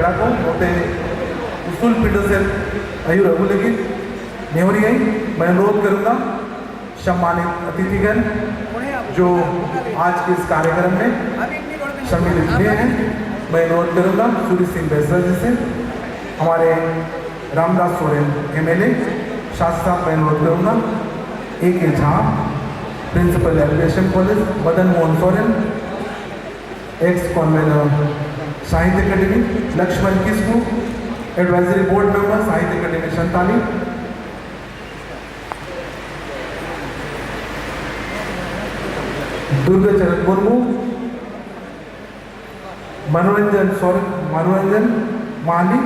होते उसूल पीढ़ से आयु रघु लेकिन नेवरी आई मैं अनुरोध करूंगा सम्मानित अतिथिगण जो आज के इस कार्यक्रम में सम्मिलित हुए हैं। मैं अनुरोध करूंगा सूर्य सिंह बैसरा जी से, हमारे रामदास सोरेन एमएलए शास्त्री साहब, मैं अनुरोध करूंगा A.K. Jha principal education college, Madan Mohan Soren ex convener Sahitya academy, Laxman Kisku advisory board member Sahitya academy Santali, Durgacharan Murmu, Manoranjan Mali,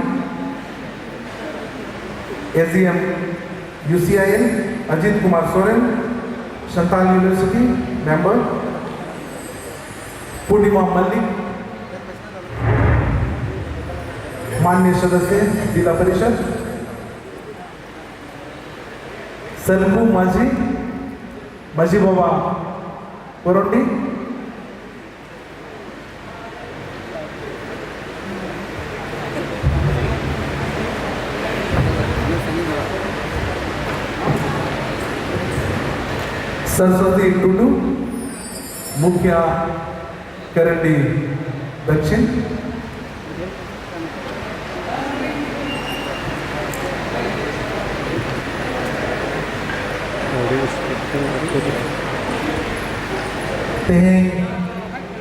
AGM UCIL Ajit Kumar Soren Santal university member, Purnima Mallick माननीय सदस्य जिला परिषद, सलमू माझी बाबा कोरोंडी, सरस्वती टुडू मुखिया करंडी दक्षिण,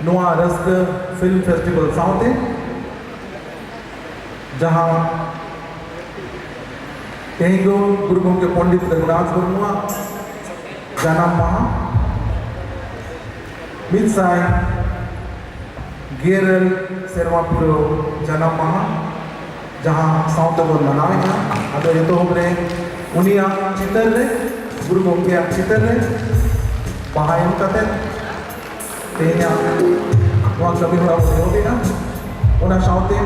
नुआ रस्क फिल्म फेस्टिवल साउथे जहां तेहिंगो गुरुगों के पंडित रघुनाथ मुर्मुआ जन्म महा मिसाय गेरल सेरवापुरो जन्म महा जहां साउथ बोल मनावे अदो ये तो हमरे उनिया चितर रे गुरुगों के चितर रे बाहायम कते तेना वहाँ कभी हुआ होगी ना उन्हें शांति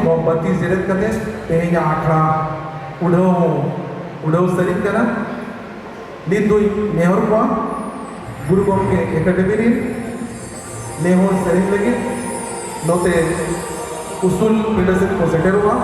मोमबत्ती जिरत करते तेहिंगा आखड़ा उड़ो सरित करा निदुई नेहर को गुरु गोमके एकेडमी रे नेहर सरित लगे नोते उसूल लीडरशिप को सेटर हुआ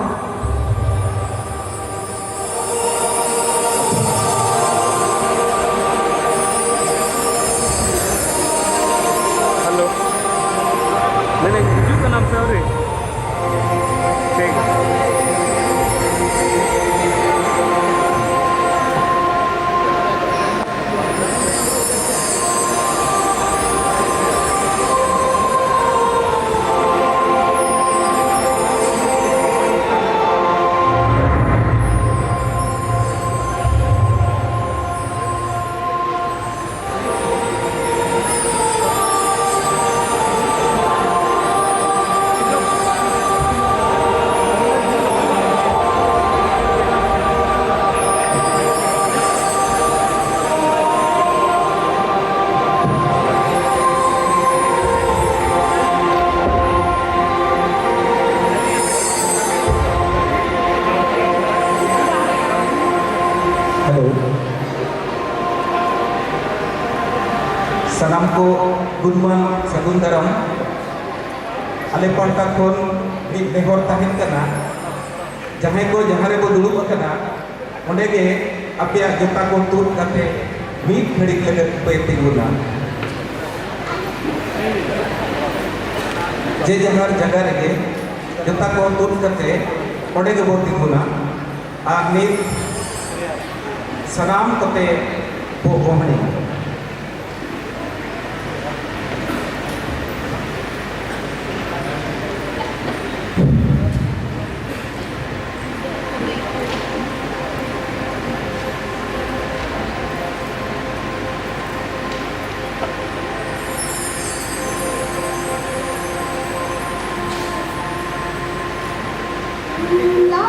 सनाम को गुडमान सगुंदरम आले पाटा खोन मिद नेहर ताहिन कना जहां को जहां रे को दुड़ुब कना ओंडे गे आपे जोता को तुद काते मिद घड़ी लगे पे तिगुना जे जगह रे जोता को तुद काते ओंडे गे बो तिगुना आ मिद सनाम कते बो बोमणी La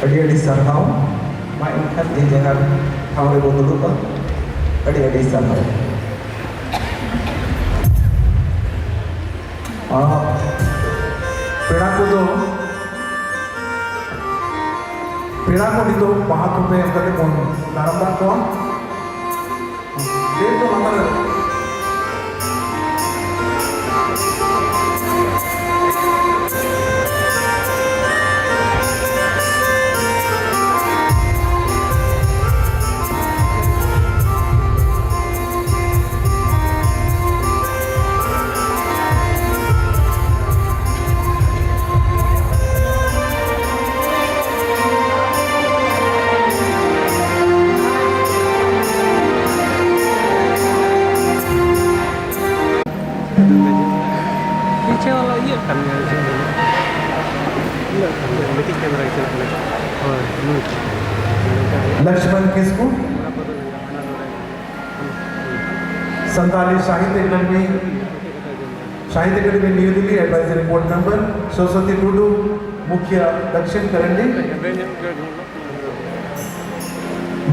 Adik-adik sarhau, mainkan di jangan kau ribut dulu pak. Adik-adik sarhau. पेड़ा को दी तो 5 रुपए एम करके कौन नारंबा को दे तो हमारा पीछे वाला ये करना है लेकिन कैमरा चला और Lakshman Kisku Santali Sahitya Akademi new Delhi advisory board member Saraswati Tudu मुख्य दक्षिण करंडी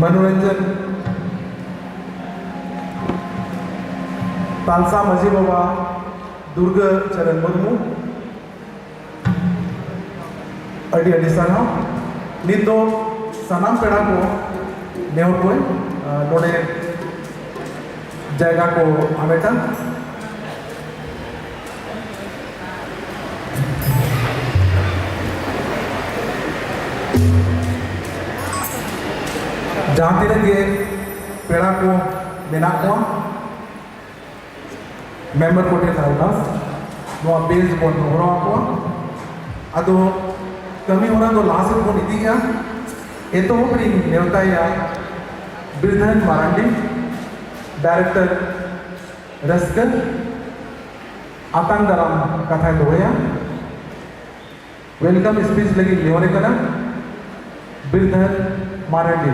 मनोरंजन तालसा मजी बाबा दुर्ग चरण मुर्मू अड़ी अड़ी साना नितो सनाम पेड़ा को नेवर को नोड़े जायगा को आमेटा जहाँ तीन के पेड़ा को मेना को मेंबर कोटे थाउलास नो बेस बोन होरा को अदो कमी होना तो लास्ट को नीति क्या ये तो अपनी नेवता या बिरधन मारंडी डायरेक्टर रस्कर आतंकराम कथा दोया वेलकम स्पीच लगी लेवरे करा बिरधन मारंडी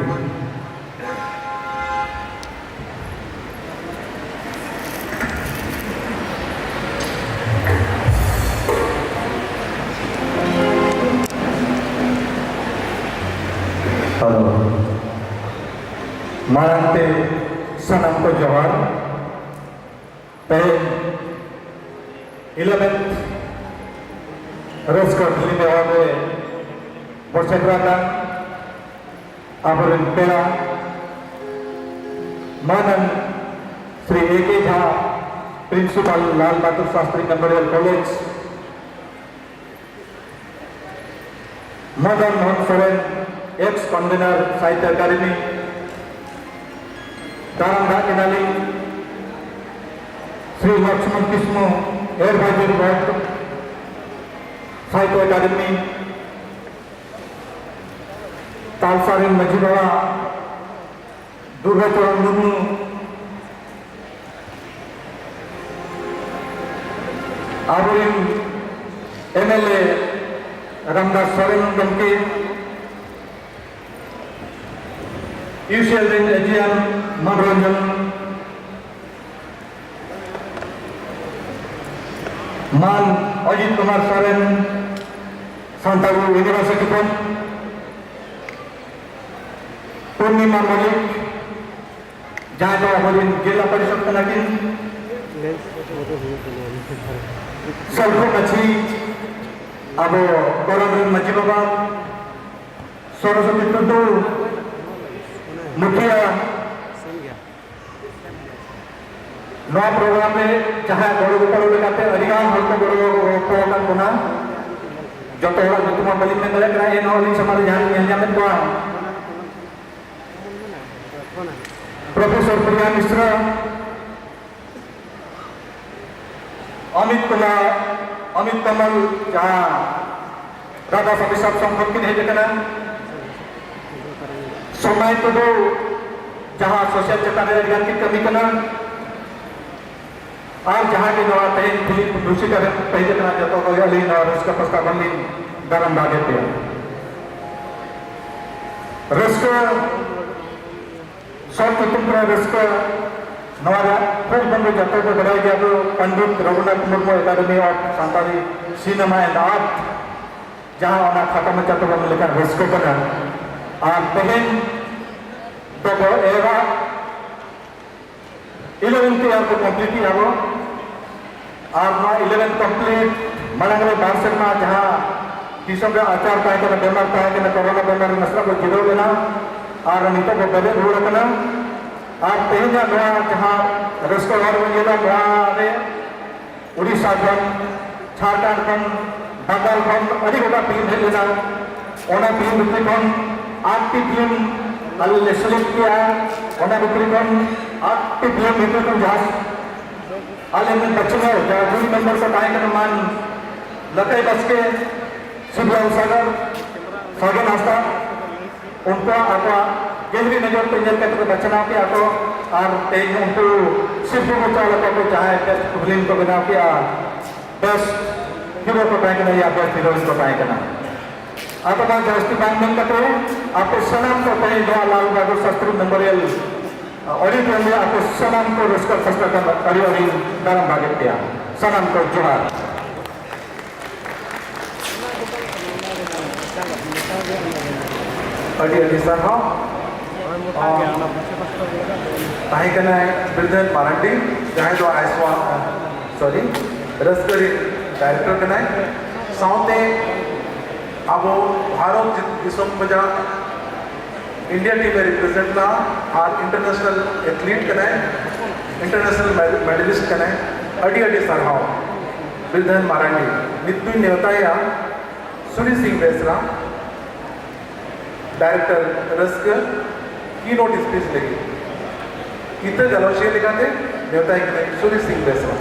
मारंते सनम को जवान Tehin 11th Raska Film Award Perseberatan Abarin Pera Manan Sri A.K. Jha Principal Lal Bahadur Shastri Memorial College Madan Mohan Soren ex-convener Sahitya Academy Darangda Kenali Sri Lakshman Kismo Advisory Board Sahitya Academy Talsarin Majibara Durgacharan Murmu Aburin MLA Ramdas Soren Gamke UCL Ajian Manoranjan Man Ajit Kumar Soren Santagu University Pun Purnima Malik Jaja Aburin Jila Parishad Kanagin Salko Kachi Abo Koran Majibaba Sorosati Tutu Mukhia Noa program में जहाँ गौरव उपलब्ध करते अधिकांश हल्को गौरव उपलब्ध करना जो तो orang itu membeli mengelak kerana yang orang sama yang jamin kuah Profesor Priya Misra Amit Kamal जहाँ Radha Sabisab Songkot kini hanya kena Somai itu जहाँ sosial cetak dari ganti kami kena आज जहाँ के नवा तय फिल्म दूसरी तरह पहले तरह जाता है अलीन और उसका प्रस्तावन लीन गरम बागे पे रस्क शॉर्ट तुम पर रस्क नवाजा फिर बंदे जाते हैं बढ़ाई गया तो Pandit Raghunath Murmu academy of Santali cinema and art जहाँ अना खाता में जाते हैं लेकर रस्क करना आज पहले तो एरा 11th year को कंप्लीट किया वो और ना 11th कंप्लीट मलंगले बारसर में जहाँ किसी में आचार पाए के ना बेमार पाए के ना कोरोना बेमार नस्ल को जिरो लेना और नीतो को बदले रोड करना और पहले नया जहाँ रेस्टोरेंट में ये लोग वहाँ उड़ीसा बन झारखंड बन बंगाल बन अधिक होगा फिल्म है लेना ओना फिल्म बिक्री बन आर्टी फिल्म अल्ले सेलेक्ट किया ओना बिक्री बन आर्टी फिल्म बिक्री बन जहाँ अल्ले में बच्चों जहाँ दूरी मेंबर को टाइम करना मान लकड़ी बस के शिवराम सागर सागर नाश्ता उनको आपका केंद्रीय नजर पे जल करके बचना के आपको और तेज उनको सिर्फ को चालकों को चाहे बेस्ट फिल्म को बना के बेस्ट हीरो को टाइम करना या बेस्ट हीरोइन को टाइम करना आपका जास्ती बैंक में करते आपको सलाम को पहले जवाहरलाल बहादुर शास्त्री मेमोरियल ऑडिटोरियम में आपको सलाम को रस्कर फस्टर का अरियोरी दारम भागे किया सलाम को जोहार अड़ी साहब ताही करना है बिरधन मारंडी जहाँ जो आइसवा सॉरी रसकरी डायरेक्टर करना है साउथे अब भारत दिसम बजा इंडिया टीम में रिप्रेजेंट ना और इंटरनेशनल एथलीट करना है इंटरनेशनल मेडलिस्ट करना है अड़ी सरहाव बिरधन मारंडी नित्य नेवताया सुनी सिंह बेसरा डायरेक्टर रस्क की नोट स्पीच लगी कितने जलाशय लिखा थे नेवता सूर्य सिंह बेसरा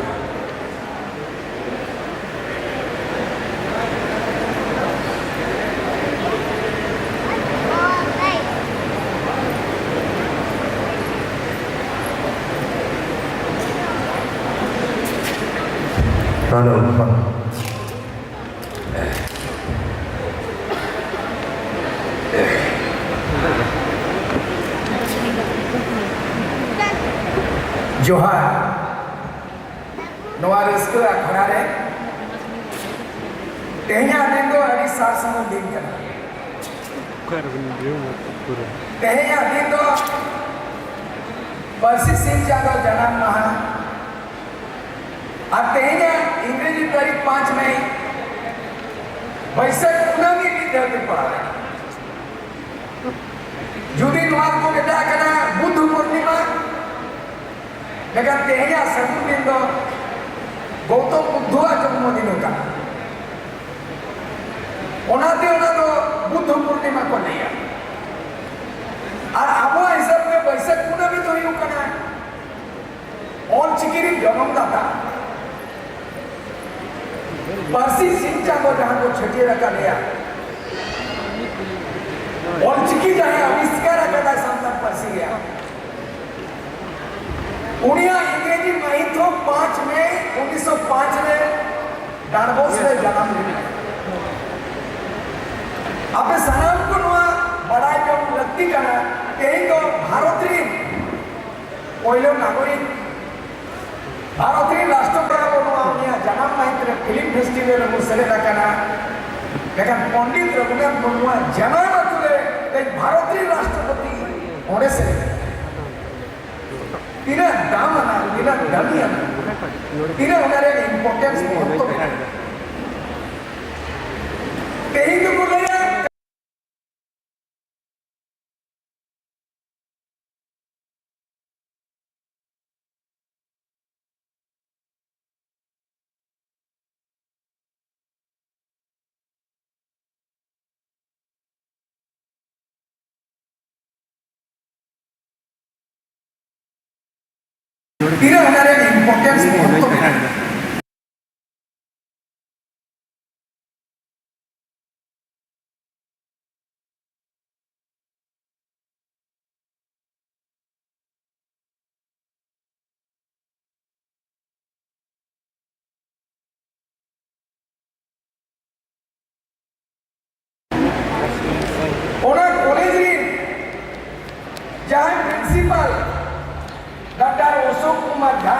जोहार नवा रस्क अखड़ा रे तेहना दिन दो अड़ी सार समन दिन कना तेहना दिन दो परसी सिंह जादव जन्म महा और तेहना इंग्रेजी तारीख 5 मई बैसाख कुनामी विद्यार्थी पढ़ा जुदी नवाब को बेटा कना बुद्ध पूर्णिमा लेकिन तेहना सगुन दिन दो गौतम बुद्ध जन्मदिन का ओनाते ओना दो बुद्ध पूर्णिमा को लिया और अब हिसाब में बैसाख कुनामी तो यूं कना ऑल चिकिरी जन्मदाता पारसी शिक्षा को जहां को छटिए रखा गया और चिकी जहां आविष्कार रखा संतान पारसी गया उड़िया इंग्रेजी महिथो 5 मई 1905 में डानबोस में जन्म लिया अब सनाम को नुआ बड़ा जो लगती करना यही तो भारतीय पहले नागरिक भारतीय राष्ट्रपति को जन्म महित्र फिल्म फेस्टिवल मुझसे रखना लेकिन पंडित रघुनाथ मुर्मू जन्म भारतीय राष्ट्रपति होने से तीन दाम आना तीन दमी आना तीन उन्हें इम्पोर्टेंस महत्व यही तो बोले तीन उन्हें इम्पोर्टेंस महत्व कॉलेज जहाँ principal doctor Ashok Kumar Jha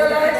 Switzerland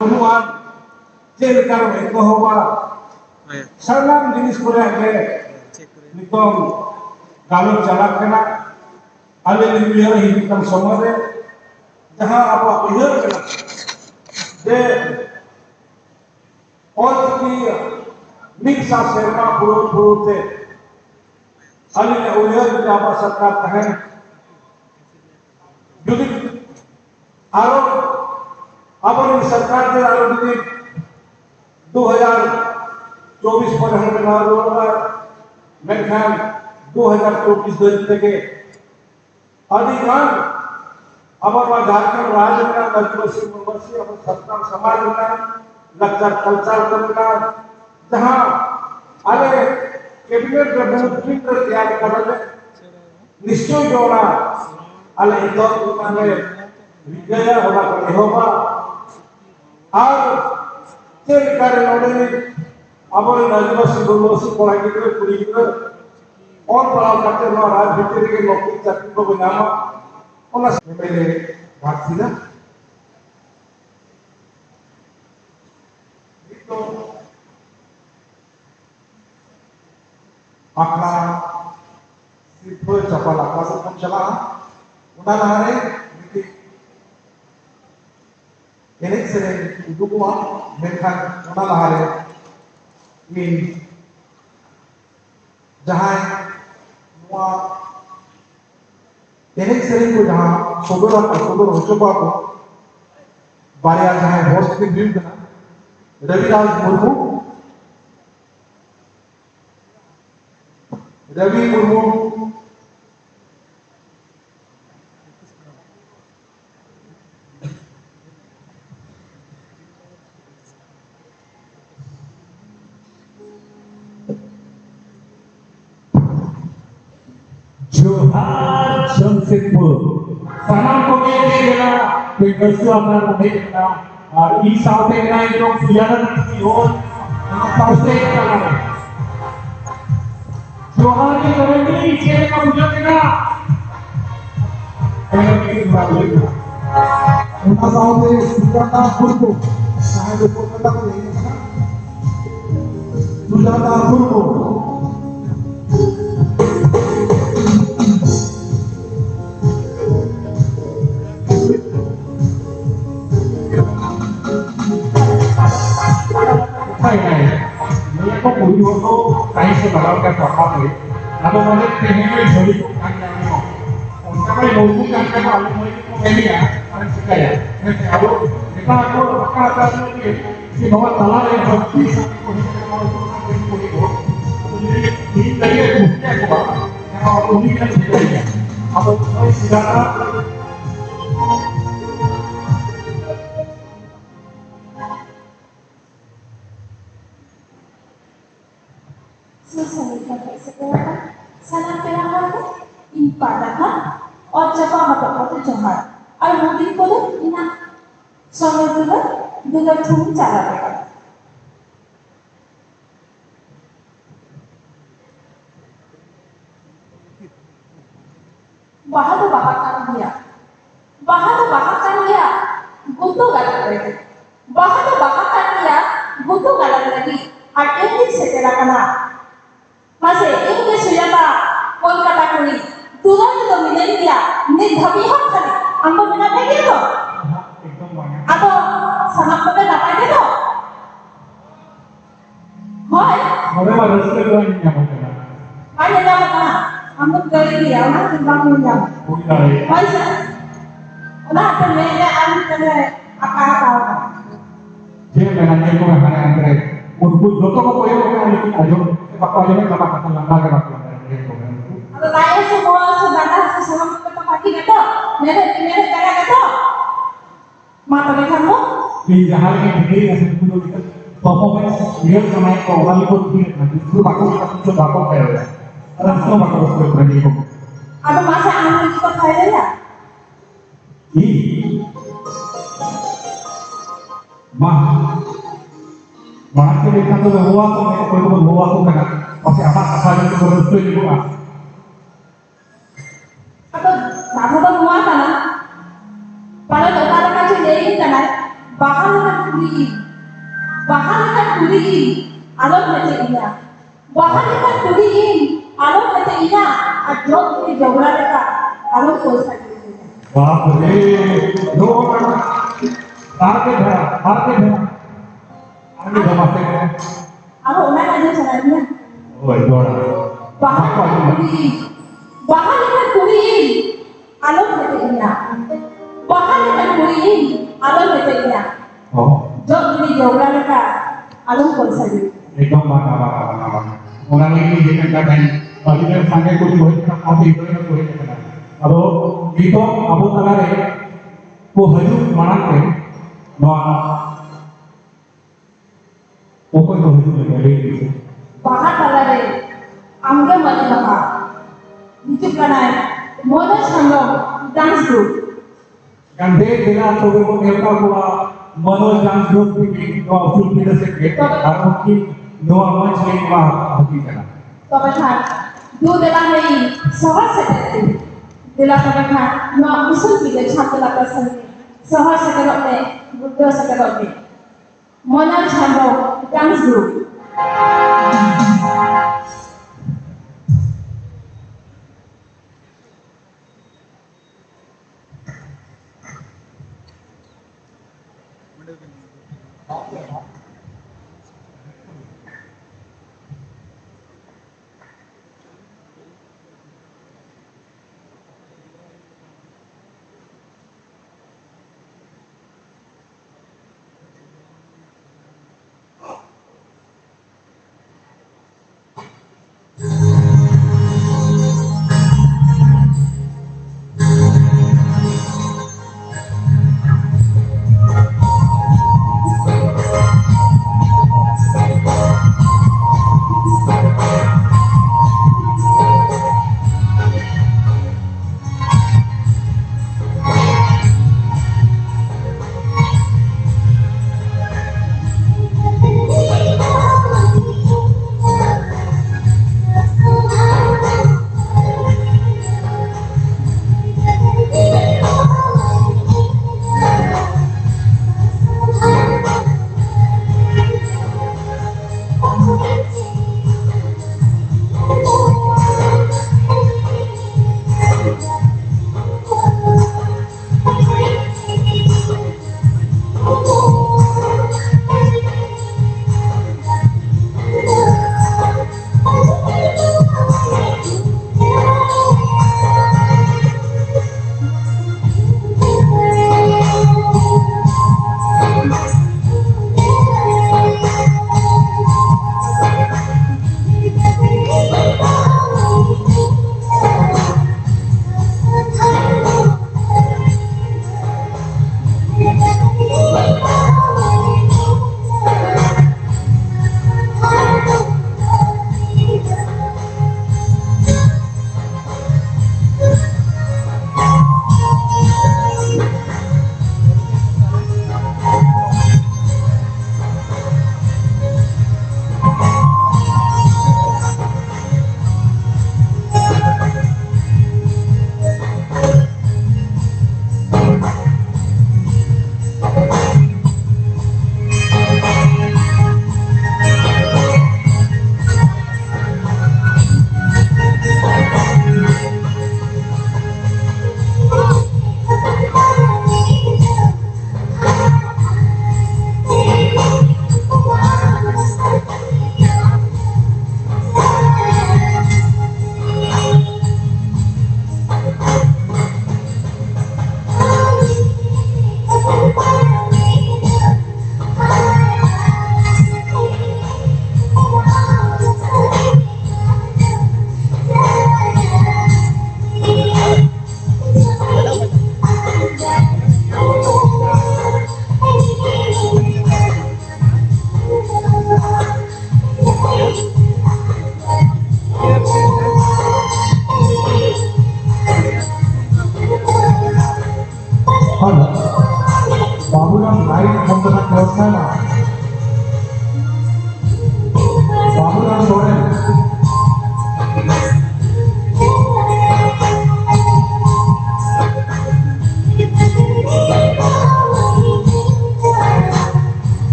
Tuhan celkar ekohoba sanam jenis Korea ke nikom kalau jalan kena ale lihat hidup somare jahah apa ihar kena de और की मिक्सा Sharma पुरुते ale ne uyar jaba सरकार कहे যদি আরো আবার सरकार के आरो যদি 2024 पर हम मेनखान 2024 থেকে अधिकांश अबर झारखंड राज्य का आदिवासी मुंबई अब सरकार समाज का लक्चर कल्चर करना जहां अरे कैबिनेट मंत्री तैयार करले निश्चय जोड़ा अले तो माने विजय होला करे होगा और चेक करे नोडे अबर आदिवासी मुंबई पढ़ाई के पूरी और बड़ा करते ना राजनीति के नौकरी चाकरी को बनाना ओना मेरे बात थी ना तो अपना सिर्फ चपला का सब चला उड़ा रहे नीति एनेक से दुगुआ मेनखान उड़ा रहे इन जहां एनेक सेरिंग को जहां सोदर होचोबा को बारिया जहां होस्ट के बिल कना रविराज मुर्मू जोहार जमशेदपुर सानाम को के देना कोई बच्चों अपना नहीं देना और ई साउथ के ना जो फियारन की हो पासे करना जोहार की करेंगे इसे का मुझे देना उनका साउथ के सुजाता फुरको शायद कोलकाता को नहीं है Sujata फुरको Ini kok budi waktu kain sebarang ke belakang ni, atau mana tehnya jadi kan yang ni, orang kaya mungkin kan kalau mungkin ini ya, orang suka ya, kalau kita kata ni si bawa talar yang berarti sampai ini dari bukti aku yang orang ini kan sudah ya, atau sudah salam perangan impadakan और जब हम अपने जोहार और मोदी को इना समझ दुला ठुम चला देगा बाहर तो बाहर कर दिया गुत्तो गलत लगी बाहर तो बाहर कर दिया गुत्तो गलत लगी और इंग्लिश से तेरा कना मासे इंग्लिश सुजाता कोलकाता कुड़ी तुरंत तो मिले दिया निर्भवी हम खाली हमको बिना देंगे तो अब समाप्त पे लगा के तो होय हमें रस्ते को नहीं जाना भाई ये क्या बता हम लोग कर दिया ना दिमाग में जा भाई सर ना तो मैंने आज करे आकार का जे मैंने को मैंने अंदर उनको जो तो को कोई नहीं आजो बापा ने कहा कथा लंबा के बात अब लाए से बोल से दादा से समाप्त पे तो पार्टी के तो मेरे करा के तो माता ने कहा di jahal ke diri yang sebelum itu performance real sama ko wali ko di itu bakal kita bakal kayak ada semua bakal berani ko अब मासे आने की तो खाए या i mah Bahasa kita tu bawa tu mereka perlu bawa tu kan pasti apa asal itu terus tu juga अब दादा तो हुआ था ना पर तो तारा का जो यही था ना bahkan alam hati ina ajok ni jawara ka alam ko sakit बाप रे दो आगे जमाते हैं aro una aja caranya ओए Doda bahkan alam hati ina oh jok ni jawara ka alam ko sakit एकदम बात orang ini dengan kadang bagi yang sangat kuat itu itu अब itu abu talare ko haju manate no pokok ko haju lagi bahkan talare amge mane maka niche kanai moda sangam dance group kan de dina to ko devta ko mano dance group ki no full pida se ke aru ki no amach le ma hoki kana to bahan do dela nei sahar secretary dela kadakha no usul pida chhatla person sahar secretary buddha secretary moda sangam dance group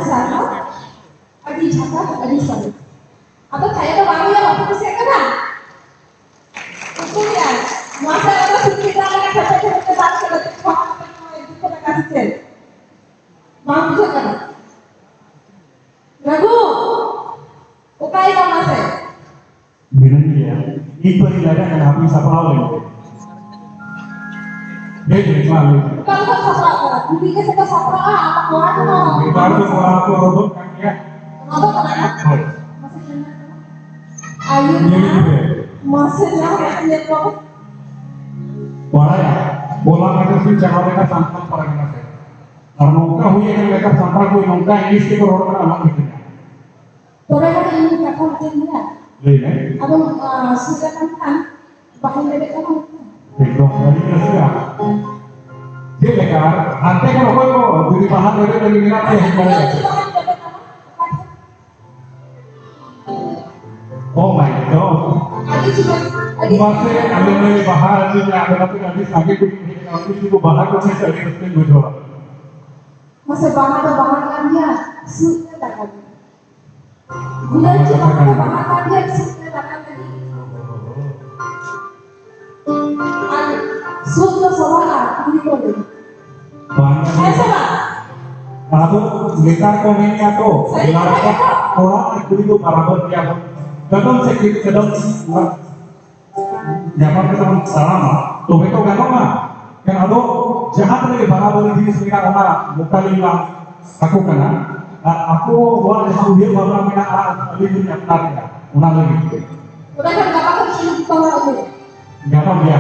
sarno adi jaka adi salu atau saya tuh baru yang waktu saya kena itu ya masa ada kita lagi sampai ke tempat itu kita kasih mau juga kan ragu ukai kamu saya Bilang dia, itu tidak ada yang habis apa lagi. Dia jadi selalu. bukan sapra kan bikin kita sapra apa keluar tuh Kita harus aku robot kan ya. apa kenapa ayo masih jangan lihat kamu Wahai, bola mereka sih jangan mereka sampai pada kita. Karena mereka hujan mereka sampai gue nongka ini sih berorang alam gitu. mereka ini kakak macam dia Lihat, atau sudah kan bahkan bebek kamu itu dari Asia. Dia lekat, nanti kan apa kok beri bahan dari minat ya hingga. Oh my God. Masih ada lagi bahan juga ada tapi nanti sakit itu bahan kok saya jadi penting gue masih bahan atau bahan kan dia sudah tak kan bulan cuma bahan kan dia sudah tak kan tadi sudah salah ini boleh saya salah Lalu kita komennya tuh, bilang orang itu barabar dia kadang sedikit kadang zaman kita selama, tuh itu kan mah, kan ada jahat lagi barabar di sini kan orang muka lima aku kena, aku buat dia barabar mina ini yang tadi, orang lagi. udah kan nggak apa-apa sih di bawah itu Nggak tahu dia,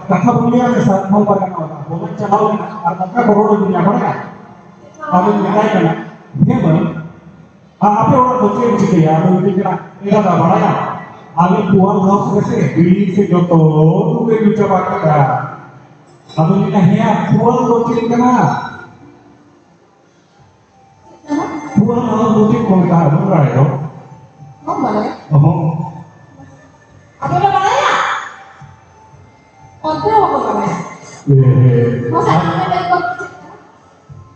kata punya saat mau pada orang, boleh calon, artinya baru dunia mana? Kalau kita kan, dia bang, apa orang bocil begitu ya? Kalau kita tidak ada barang, ali puan harus kesini, beli sejoto, tu kita coba kita. Kalau kita hanya puan bocil kena, puan harus bocil kita benar ya? oh boleh Oh, apa yang mana kontrol apa namanya masa ini dari komputer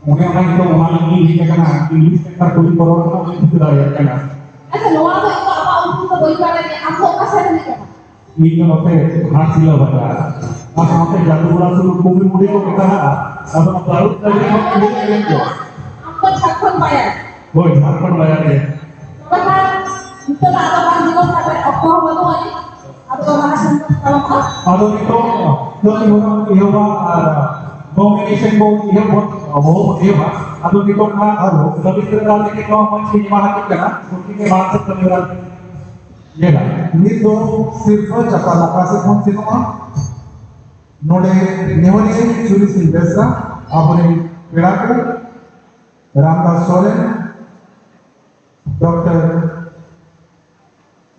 mungkin orang itu orang ini kena, ini sekitar kulit corona itu sudah ya kena. luar tuh itu apa untuk kebaikannya aku kasih ini kan Ini apa hasil apa? Apa sampai jatuh bulan suruh bumi kok kita apa baru tadi ini itu. aku cakap bayar Boy, apa bayar ya? bahkan itu lah atau kan juga sampai oktober baru aja atau orang kalau Aduh itu, jadi orang Eropa ada domination bom Eropa. Aduh itu kan aduh, tapi terkadang kita masih mahal kan? Mungkin masuk ke negara. Ya kan? ini तो सिर्फ चकालका से कौन से कौन नोडे नेवरी चूरी सिंह बेसरा आपने पिड़ाकर Ramdas Soren doctor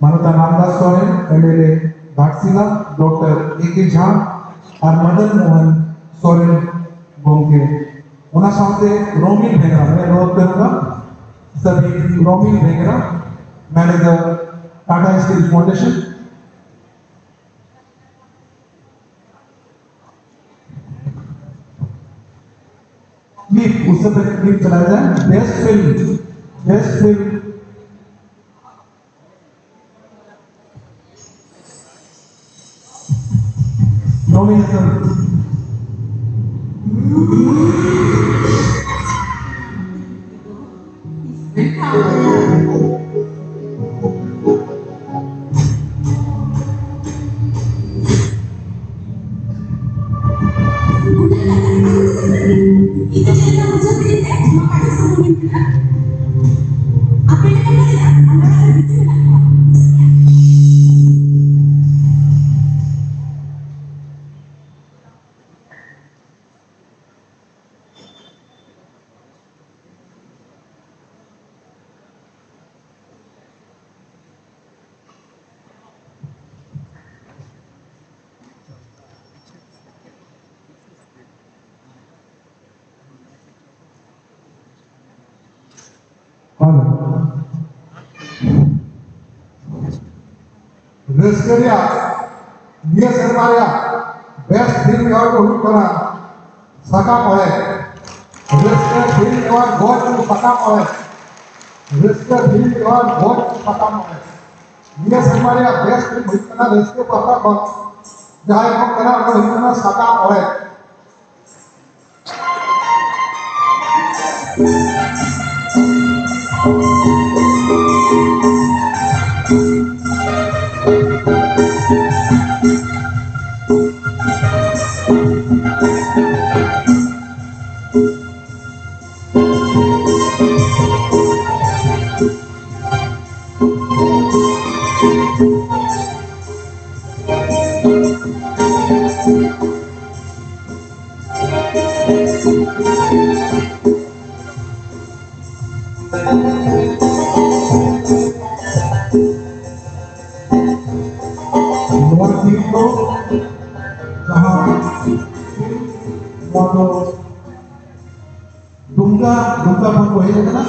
मानवता Ramdas Soren MLA Ghatshila doctor A K. Jha और मदन मोहन सोरेन गोमके उन्हें सामने रोमिल भेंगरा मैं अनुरोध करूंगा सभी Romil Bhengra manager Tata steel foundation clip उससे पहले क्लिप चलाया जाए best film nomination itu cerita lucu cerita cuma pada satu minggu apa yang kamu lihat anda ada di sini रेस्करिया निया सरमारिया बेस्ट फिल्म अवार्ड को हुई करा सका पड़े रेस्कर फिल्म अवार्ड बहुत सका पड़े रस्ते दिन और बहुत खत्म है ये हमारे अभ्यास में इतना रस्ते पता बस जहाँ को करा वो इतना सादा है दुंगा दुंगा पन को है ना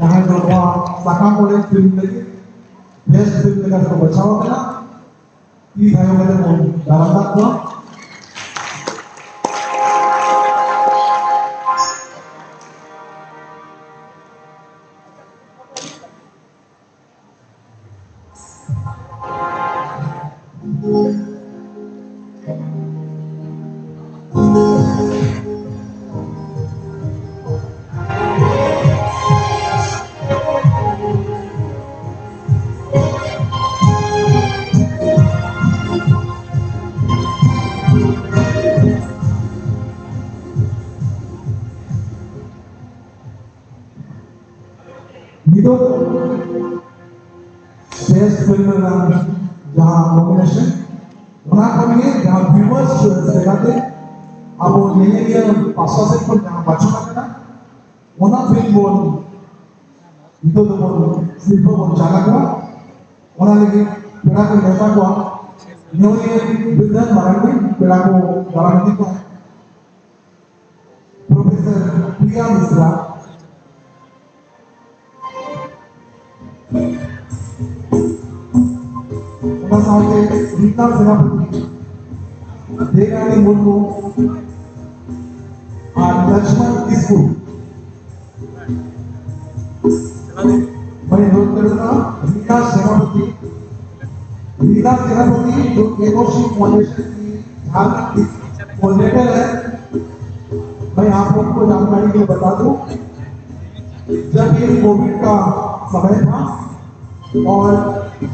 यहाँ जो वहाँ साका मोड़े फिल्म लगी बेस्ट फिल्म लगा तो बचाओ करना ये भाइयों का तो दारामदार हुआ itu best film जहाँ नॉमिनेशन वहाँ पर ये जहाँ व्यूअर्स दिखाते अब वो ये पासवा से पर जहाँ बच्चों का ना वहाँ फिल्म बोल itu तो बोल सिर्फ बोल जाना हुआ वहाँ लेकिन पेड़ा को नेता हुआ न्योनी विद्यान मराठी पेड़ा को गारंटी को प्रोफेसर प्रिया मिश्रा सामने रीता सेनापति देगानी मुर्मू और लक्ष्मण किस्कू मैं नोट करूंगा रीता सेनापति जो एनोशी फाउंडेशन की झारखंड कोऑर्डिनेटर है मैं आप लोग को जानकारी के लिए बता दूं जब ये कोविड का समय था और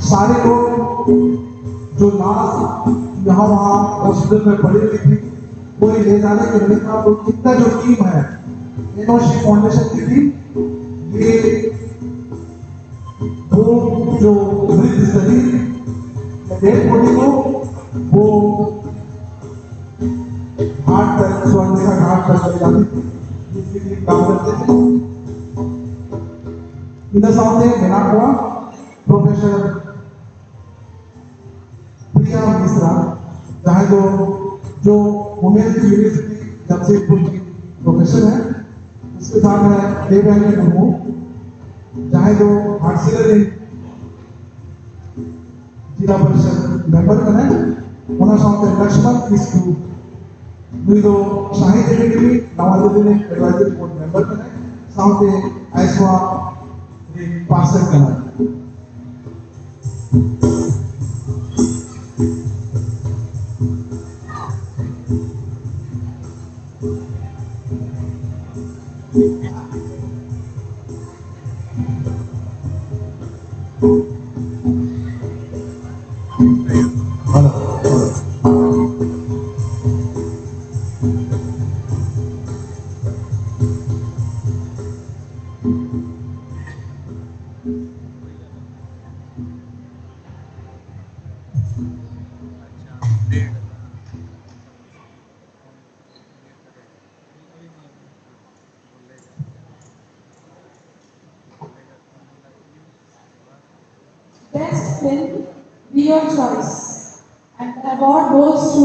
सारे लोग जो लास्ट यहाँ वहाँ हॉस्पिटल में पड़े हुए थे वो ले जाने के लिए था तो कितना जो टीम है एनोशी फाउंडेशन की थी ये वो जो मृत शरीर डेड बॉडी को वो घाट तक स्वर्णरेखा घाट तक ले जाती थी इसके लिए काम करते थे इधर सामने मेरा हुआ प्रोफेसर प्रिया मिश्रा जहाँ जो वुमेन्स यूनिवर्सिटी जमशेदपुर की प्रोफेसर है उसके साथ है देवयानी मुर्मू जहाँ जो ऑक्सिलरी जिला परिषद मेंबर बने उन्हें साथ लक्ष्मण किस्कू जो साहित्य अकेडमी नवादिल्ली में एडवाइजरी बोर्ड मेंबर बने साथ ऐसवा पार्षद बना film Be Your Choice, and the award goes to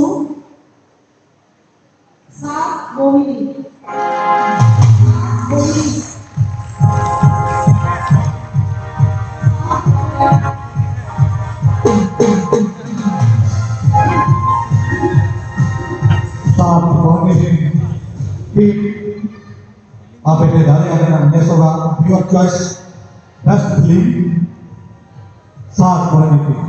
Sa Mohini. Saat Mohini tim APD dari Arena Nesoga Be Your Choice Best Film saat Mohini.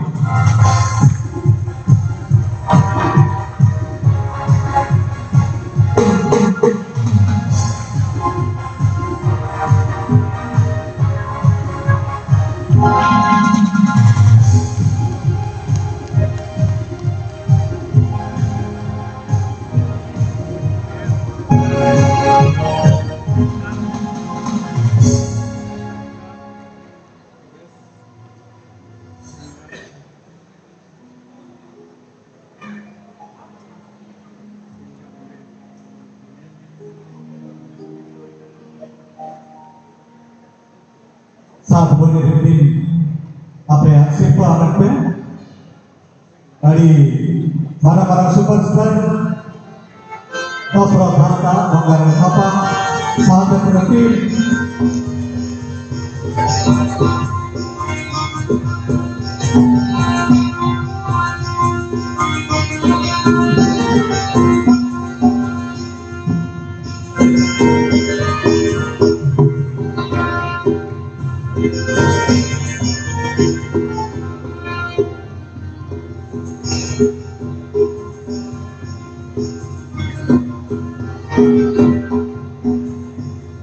Saat Mohini tim apa ya Sipa Anakpe dari para superstar Kosra Bhata Banggaran Apa saat berhenti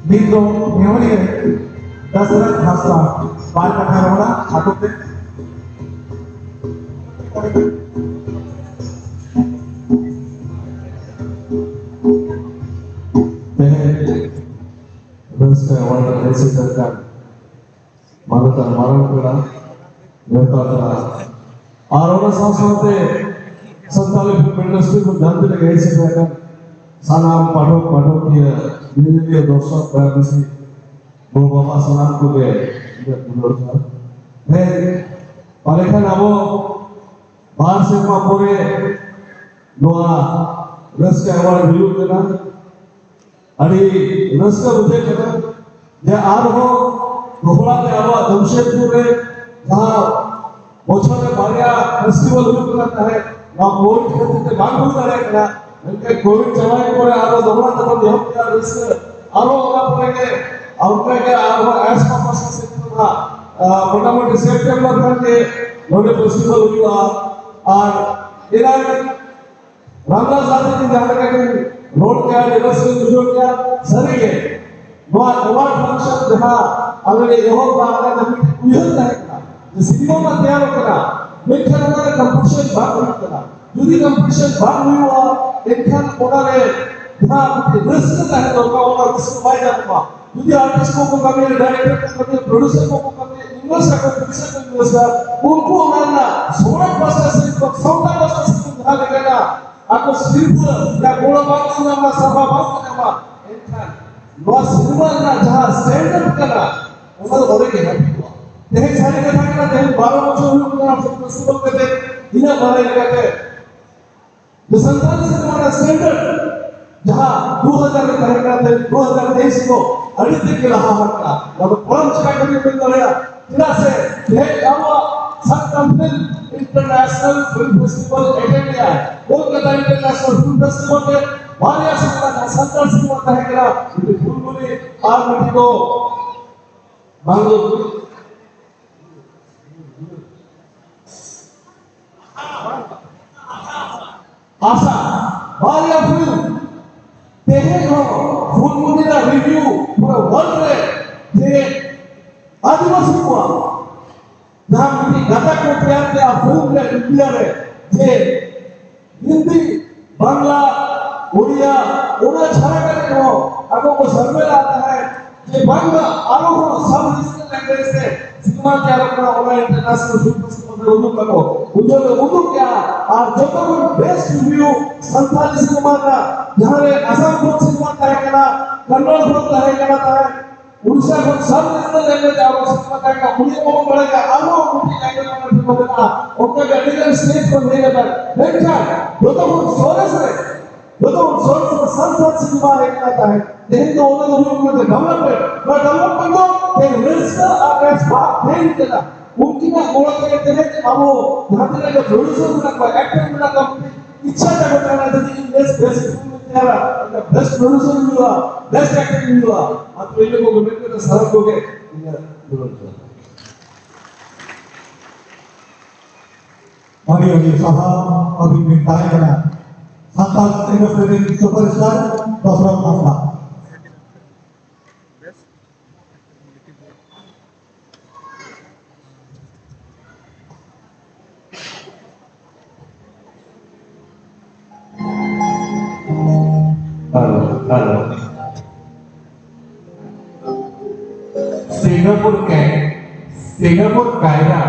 Minggu Meoli Dasrat Hasta Bar Katharona Atukte Basta award residentan Marathon Marangkula Nepatara Arona Sansante Santali film industry को जानते लगे ऐसे रहकर सानाम पाठक किया धीरे दर्शक प्रायसी वो बाबा सलाम को दे है पालेखन अब बाहर से मापोरे नोआ रस का अवार्ड मिलू देना अड़ी रस का बुझे करना ये आर हो दोहरा के अब जमशेदपुर में जहाँ मोचा में बारिया फेस्टिवल हुआ करता है ना कोविड के बाद हुआ रहेगा इनके कोविड चलाए को आरो दोहरा तब यह क्या रिस्क आरो होगा पड़ेंगे आउटब्रेक के आरो एस पास से था मोटामोटी सितंबर के लोडे फेस्टिवल हुआ और इधर रामला साथी की जाने का रोड क्या रिवर्स जो क्या सही है वो अवार्ड फंक्शन जहाँ अगर ये होगा अगर कभी कुछ रहेगा सिनेमा में तैयार होगा लेकिन अगर कंपटीशन भाग होगा यदि कंपटीशन भाग हुआ इनका उन्होंने जहाँ रिस्क का है तो उनका रिस्क भाई जाऊँगा यदि आर्टिस्ट को कभी डायरेक्टर को कभी प्रोड्यूसर को कभी इन्वेस्टर को प्रोड्यूसर को इन्वेस्टर उनको हमारा 16% से 17% से जहाँ लगेगा आपको सिर्फ या गोला बात करना हमारा सभा बात करना इनका लोग सिनेमा ना जहाँ स्टैंड अप करना उन्होंने बोले कि हैप्पी हुआ देख सारे के था कि 12 बच्चों लोग ना फेस्टिवल करते इन्हें बारे लगाते जो संतान से हमारा स्टैंडर्ड जहाँ 2000 में करेगा 2023 को अड़ित के रहा हटना जब परम चका कभी मिल गया जिला से ये अब सत्तम film international film festival attend किया कोलकाता इंटरनेशनल फिल्म फेस्टिवल में वारिया सिनेमा का संतान सिनेमा कहेगा ये फुलमुली आरमटी को मंगलुरु आशा वारिया फिल्म देखे हो फुलमुली का रिव्यू पूरा वर्ल्ड में ये आदिवासी हुआ जहाँ मुझे गता को प्यार किया फिल्म में इंडिया में ये हिंदी बांग्ला उड़िया उन्हें छाया करने को अगर वो सर्वे आता है ये बांग्ला आरोप सब रीजनल लैंग्वेज से सिनेमा क्या रखना होगा इंटरनेशनल फिल्म फेस्टिवल में उर्दू करो उन्होंने उर्दू क्या और जब तक बेस्ट रिव्यू संताली सिनेमा का जहाँ रे असम को सिनेमा तय करा कन्नड़ को तय करा था उड़ीसा को सब नेशनल लैंग्वेज आवश्यकता का उन्हीं को बढ़ेगा आलो उनकी लैंग्वेज में बोलना उनका गवर्नमेंट स्टेट को नहीं लेता देखा जो तो सोरस है जो तो सोरस को संसद से जुड़ा रहता है लेकिन तो उन्होंने डेवलपमेंट को एक रिस्क अगर बात नहीं देता उनकी ना बोलते कहते हैं कि अब वो भारत में जो प्रोड्यूसर बना एक्टर बना कंपनी इच्छा जगह करना चाहिए बेस्ट बेस्ट बेस्ट प्रोड्यूसर मिला बेस्ट एक्टर मिला आप तो इन लोगों को मिलकर तो सारा को के Mari bagi usaha bagi mintai kena sangat industri superstar Dosron Masa. Halo. Singapore Kaira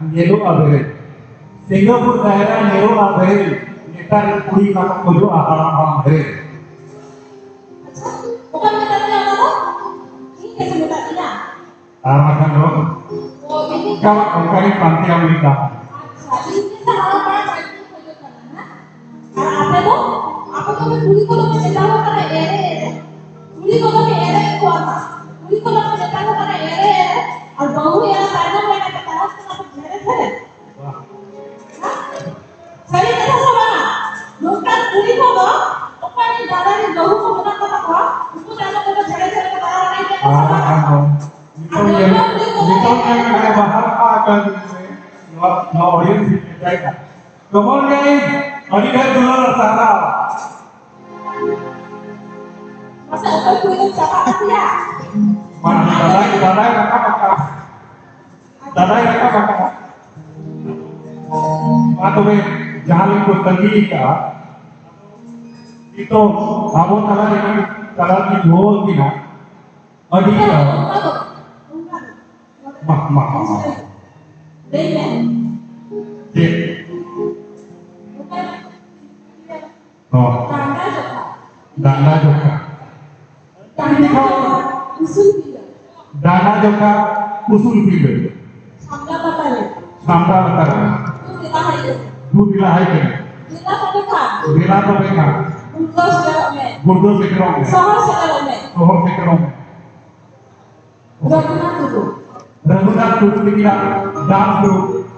Yellow Average. Singapore Kaira Yellow Average. Netar Puri Kata Kojo Aharam Average. Bukan metodenya apa? Ini kasih metodenya. Arahkan dong. Oh ini. Kalau kali panti Amerika. Jadi kita harapan itu koyo karena. Karena apa itu? Apa tuh kulit kalau menjadi karena ere. Kulit kalau ere kuat. Kulit kalau menjadi karena ere. और बहु या side में लेकर तारा से आप घेरे थे सही तरह से बना लोकल पूरी को दो ऊपर ही दादा ने बहु को बना पता था उसको जानो को घेरे घेरे का तारा नहीं के निकल के बाहर आकर से नो ऑडियंस जाएगा कम ऑन गाइस अनिधर दुलार सारा masa ऊपर पूरी को चपा दिया दादा kakak बात में जहाँ को तंगी का itu kamu kalau dengan kalau di bawah kita adi mah oh dana juga dana juga usul pilih sampai betul dua dilahai kan bila to mereka burdos sekarang sohor sekarang Raghunath Tutu kita dance tu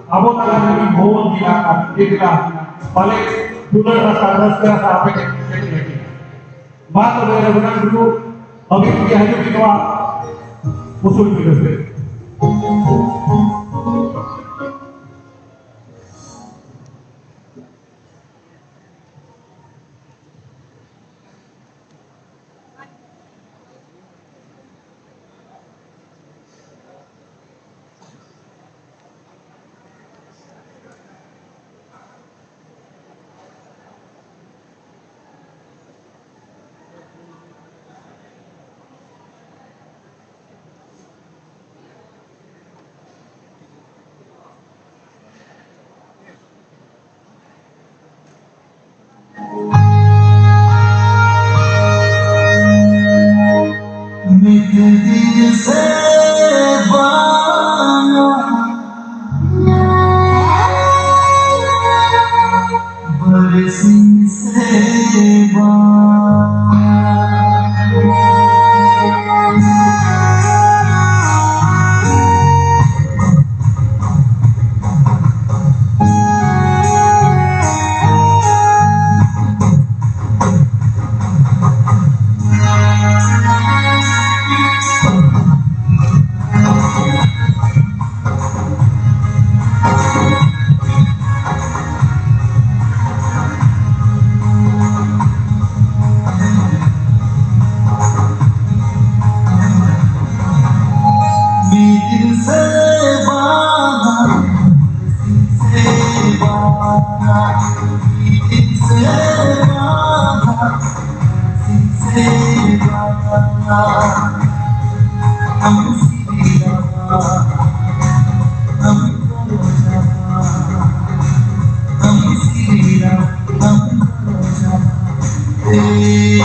abo tala ni bhon kita kita pale dular rasa apa ke बात हो रही है रघुनाथ गुरु अभी क्या है जो किनवा उसूल फिर से Hey,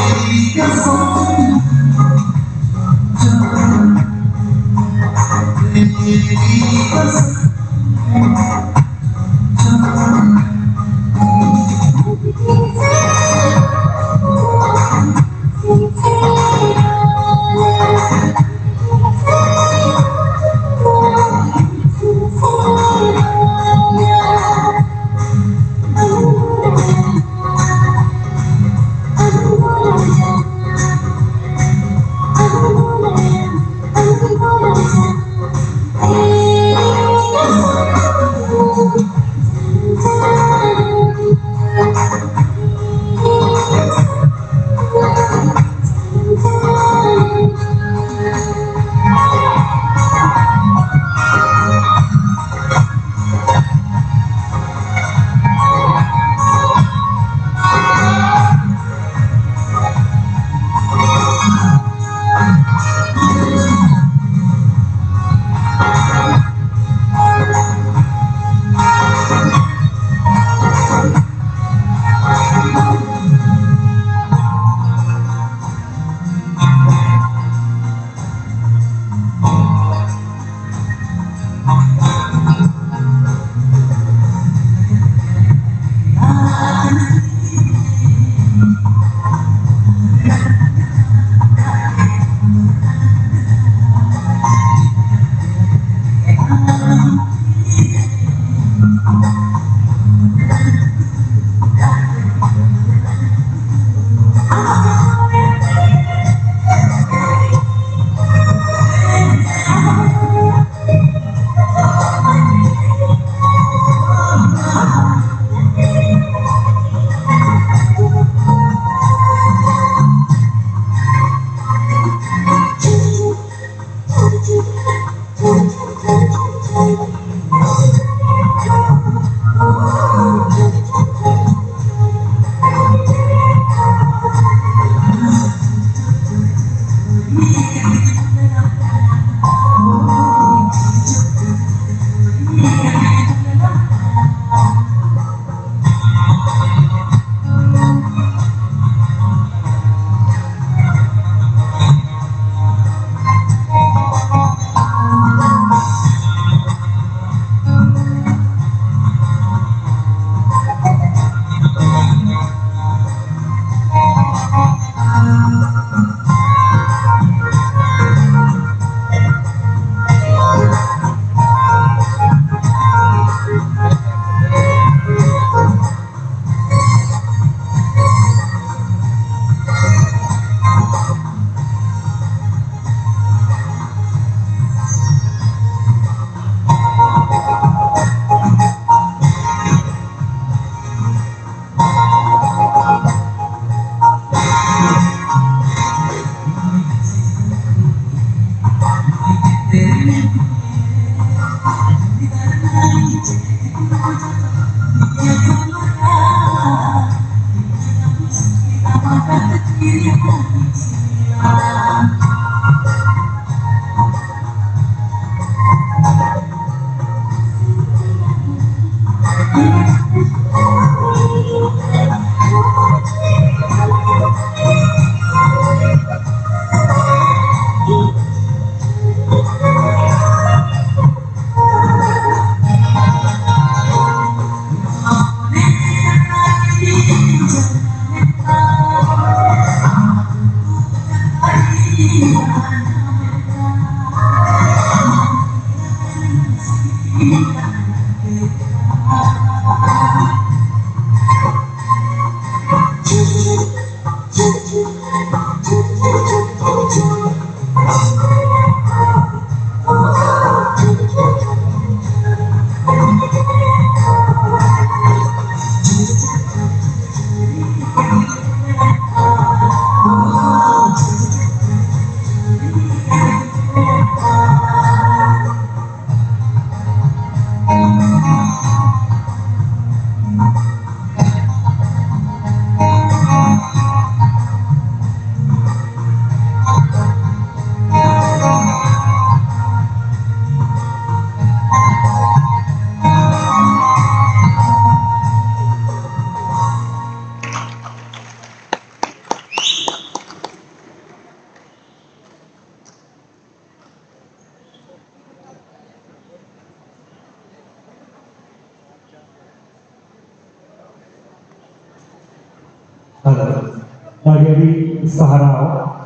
Dari Saharau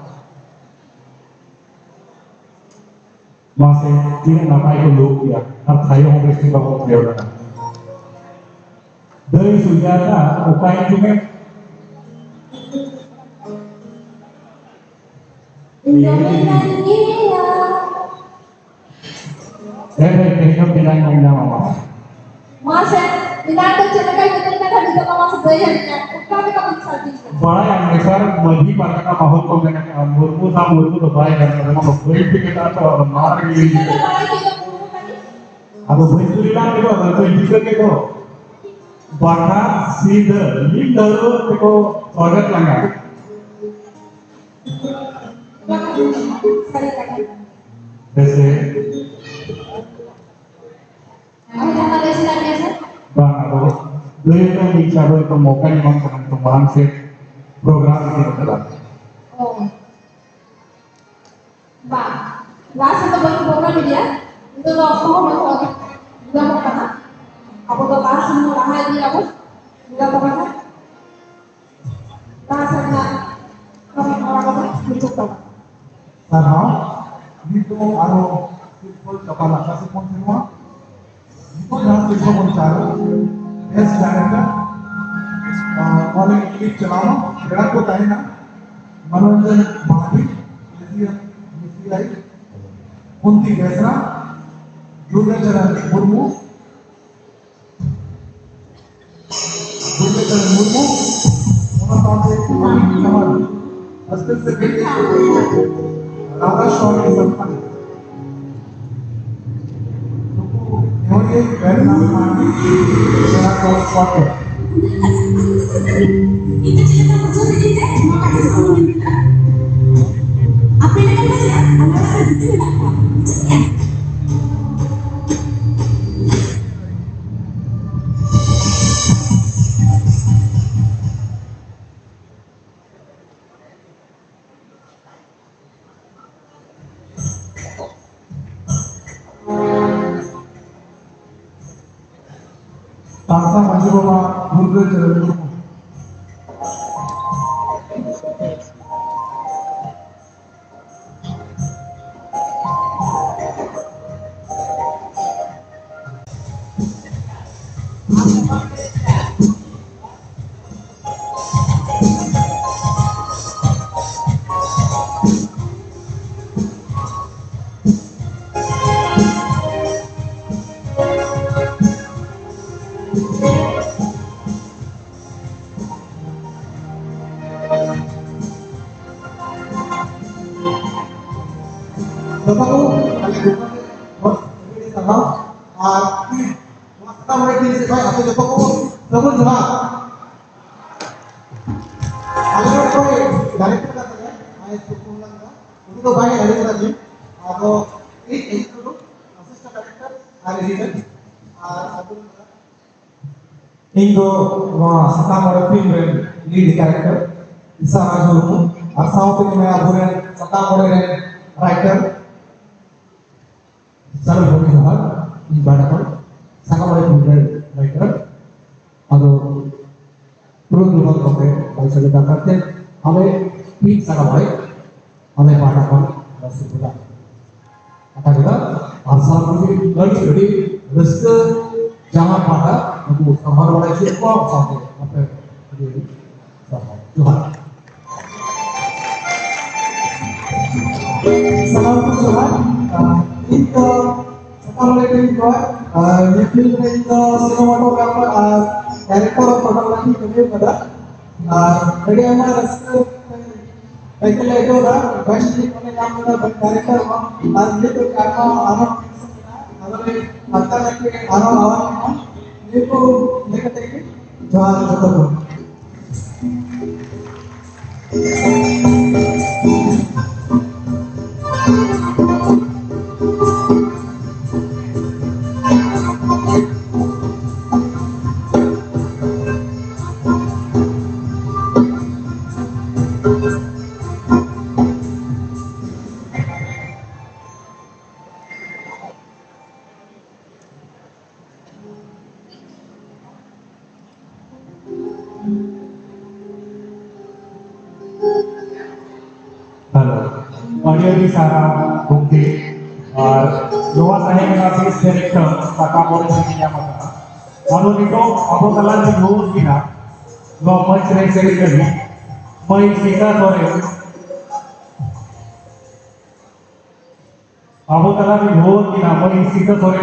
masih tidak nampai dulu ya, saya mau beri bahwa dia dari sujata upaya juga saya bilang yang nama Masa tidak ada cerita kita kan juga masuk gaya dengan kami kamu bisa बड़ा अंबेडकर मधी park का माहौल को मैंने मुर्मू था मुर्मू तो भाई है ना हम कोई भी कितना तो मार गई अब वही दूरी ना देखो अगर कोई दिक्कत के तो बाटा सीधा लीड दरो देखो स्वागत लगा जैसे bang atau beliau itu bicara itu mungkin memang teman-teman sih program ini adalah oh bang rasa teman program dia itu loh mau juga mau kemana aku tuh bahas semua hal ini aku juga mau kemana rasanya orang-orang mencoba karena itu aro simpul kepala kasih pun semua itu yang bisa mencari best director oleh klip चलाना बेड़ा को ताई ना मनोरंजन महादी मिसिलाई कुंती बेसरा दुर्गाचरण मुर्मू उन्होंने कमल अस्तित्व से राधा स्वामी संपन्न मेमोरी बैरनाम मानी मेरा call spot Itu cerita perjuangan kita cuma kasih sama kita. Apa yang kita lihat? Anak-anak itu tidak kuat. तांसा मंजुबाबा Durgacharan Murmu Bapak ko, bos, ini sama, kita mulai dari sini, atau bapak ko, namun sama, kalau ko, dari kita saja, ayat tukulan ka, itu to baik dari kita sih, atau ini dulu, asisten director, hari ini, satu, Indo, sekarang ada film lead character, bisa masuk, asal film yang aburan, sekarang ada writer. Salah satu hal ibadah kan sangat boleh menjadi writer atau perlu dibuat oleh bahasa kita kata, hame tim sangat baik oleh para sebulan. Kata kita, asal mungkin lagi jadi restu jangan pada aku sama orang siapa sampai apa jadi Tuhan. Salam Tuhan. Itu sekarang lagi Tuhan. Nyepil itu sinematografer director fotografi kami pada. Bagaimana restu Baiklah itu dah, pasti kami yang kita berkarya nanti itu karena anak mata lagi anak awak itu mereka tadi jual betul. Audio di sana bukti luas hanya mengasih direktur kata polisinya maka lalu itu apa telah dibuat kita lo mencari kali mai kita sore apa telah dibuat kita mai kita sore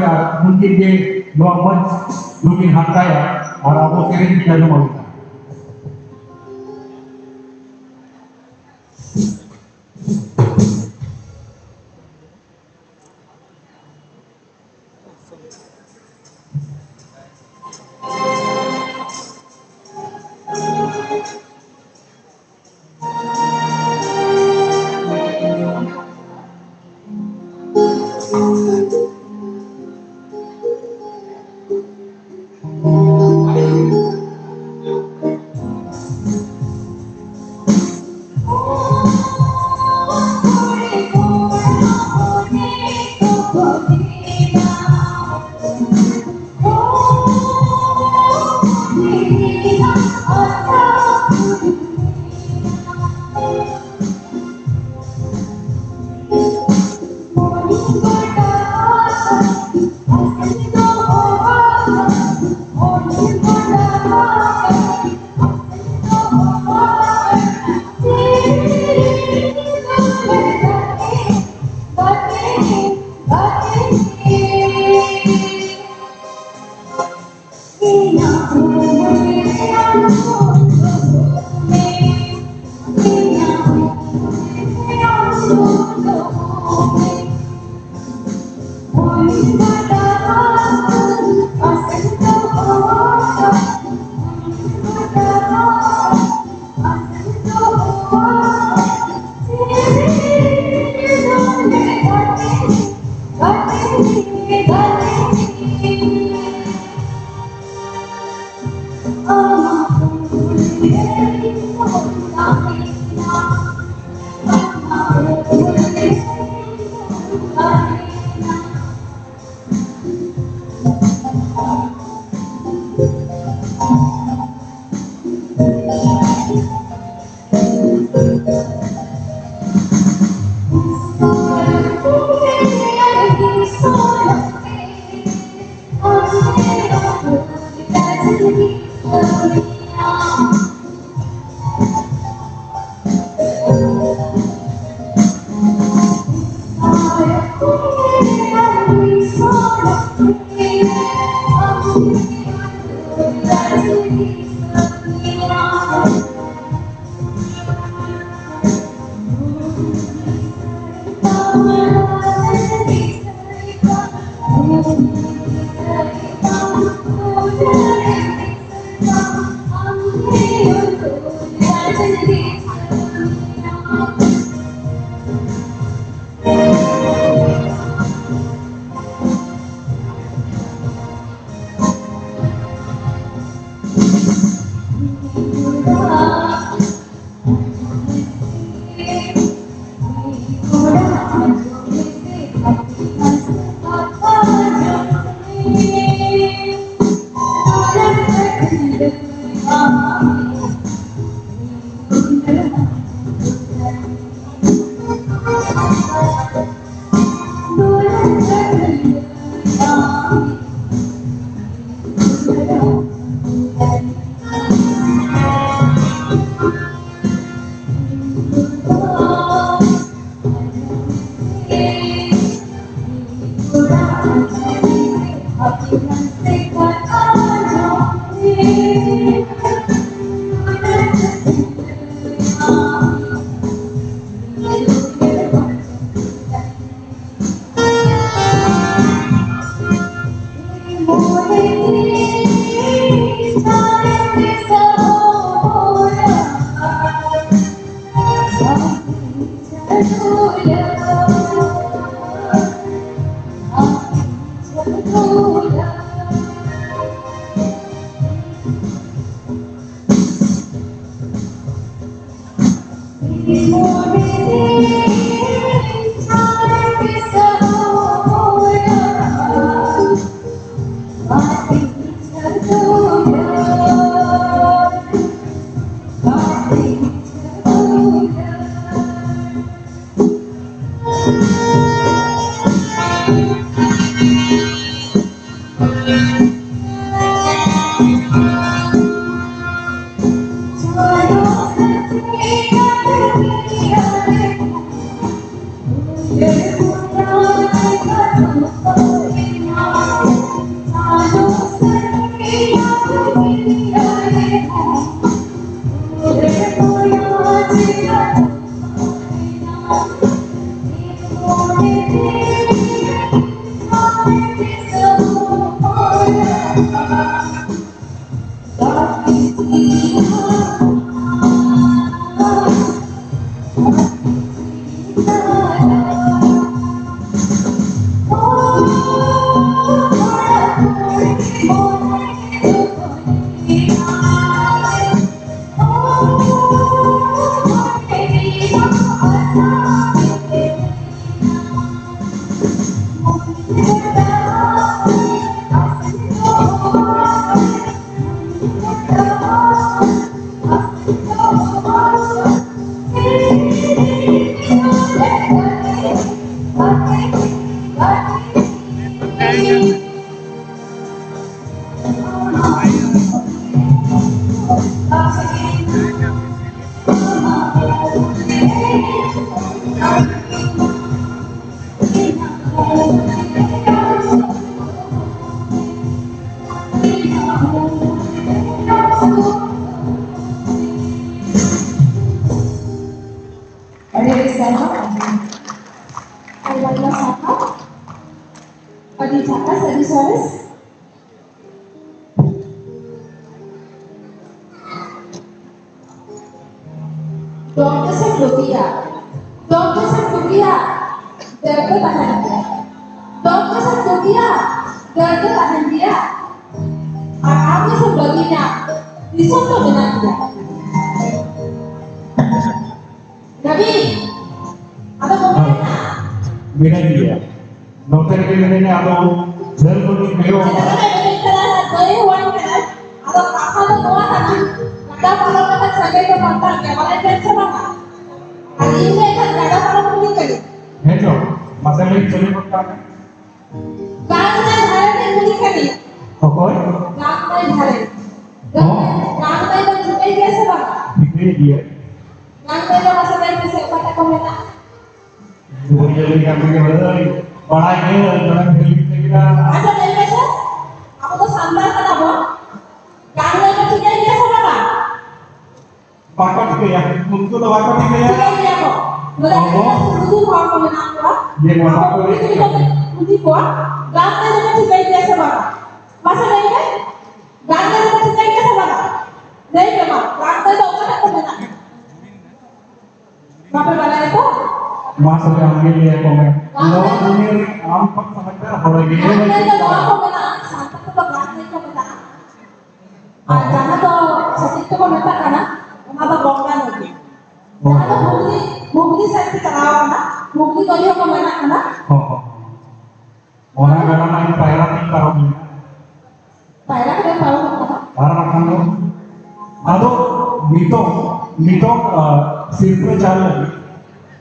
mungkin dia dua mungkin hakaya orang apa sering kita mau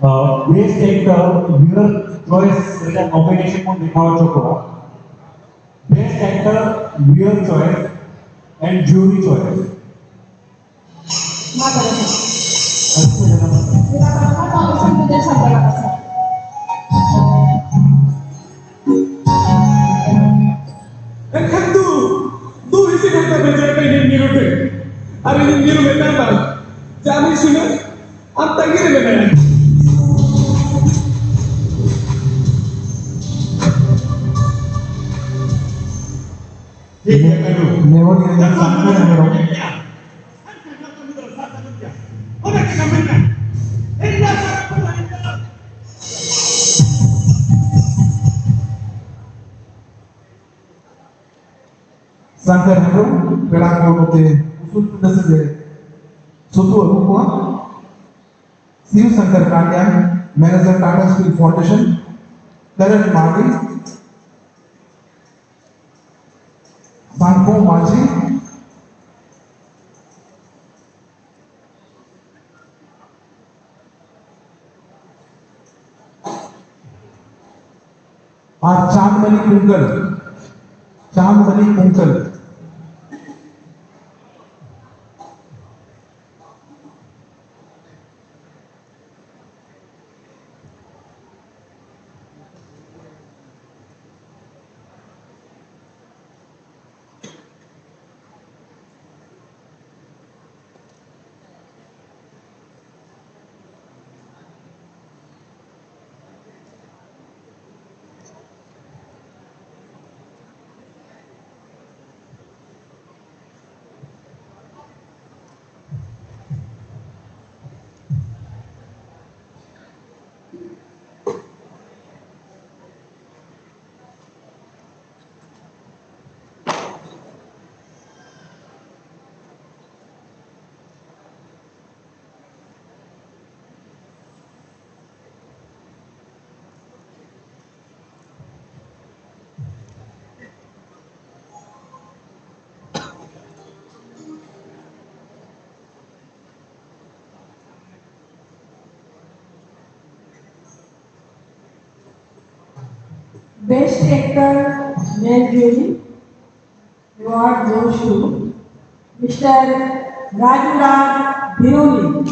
best actor viewer choice combination को दिखाओ choco best actor viewer choice and jury choice Silakan Pak Presiden sampaikan pesan. kan tuh isi kata bercerita ini mirute hari ini miru betapa jamin sudah apa gini betapa Memori yang sampai yang Sangkar Herum, Pelanggo Note, Usul Pindasade, Sotu Arupua, Steve Sankar Kandian, Manager Tata Steel Foundation, Karan Madi, Sanko Maji, और Chandmani Kunkal Best Actor Male Jury Award goes to Mr. Rajuraj Biroli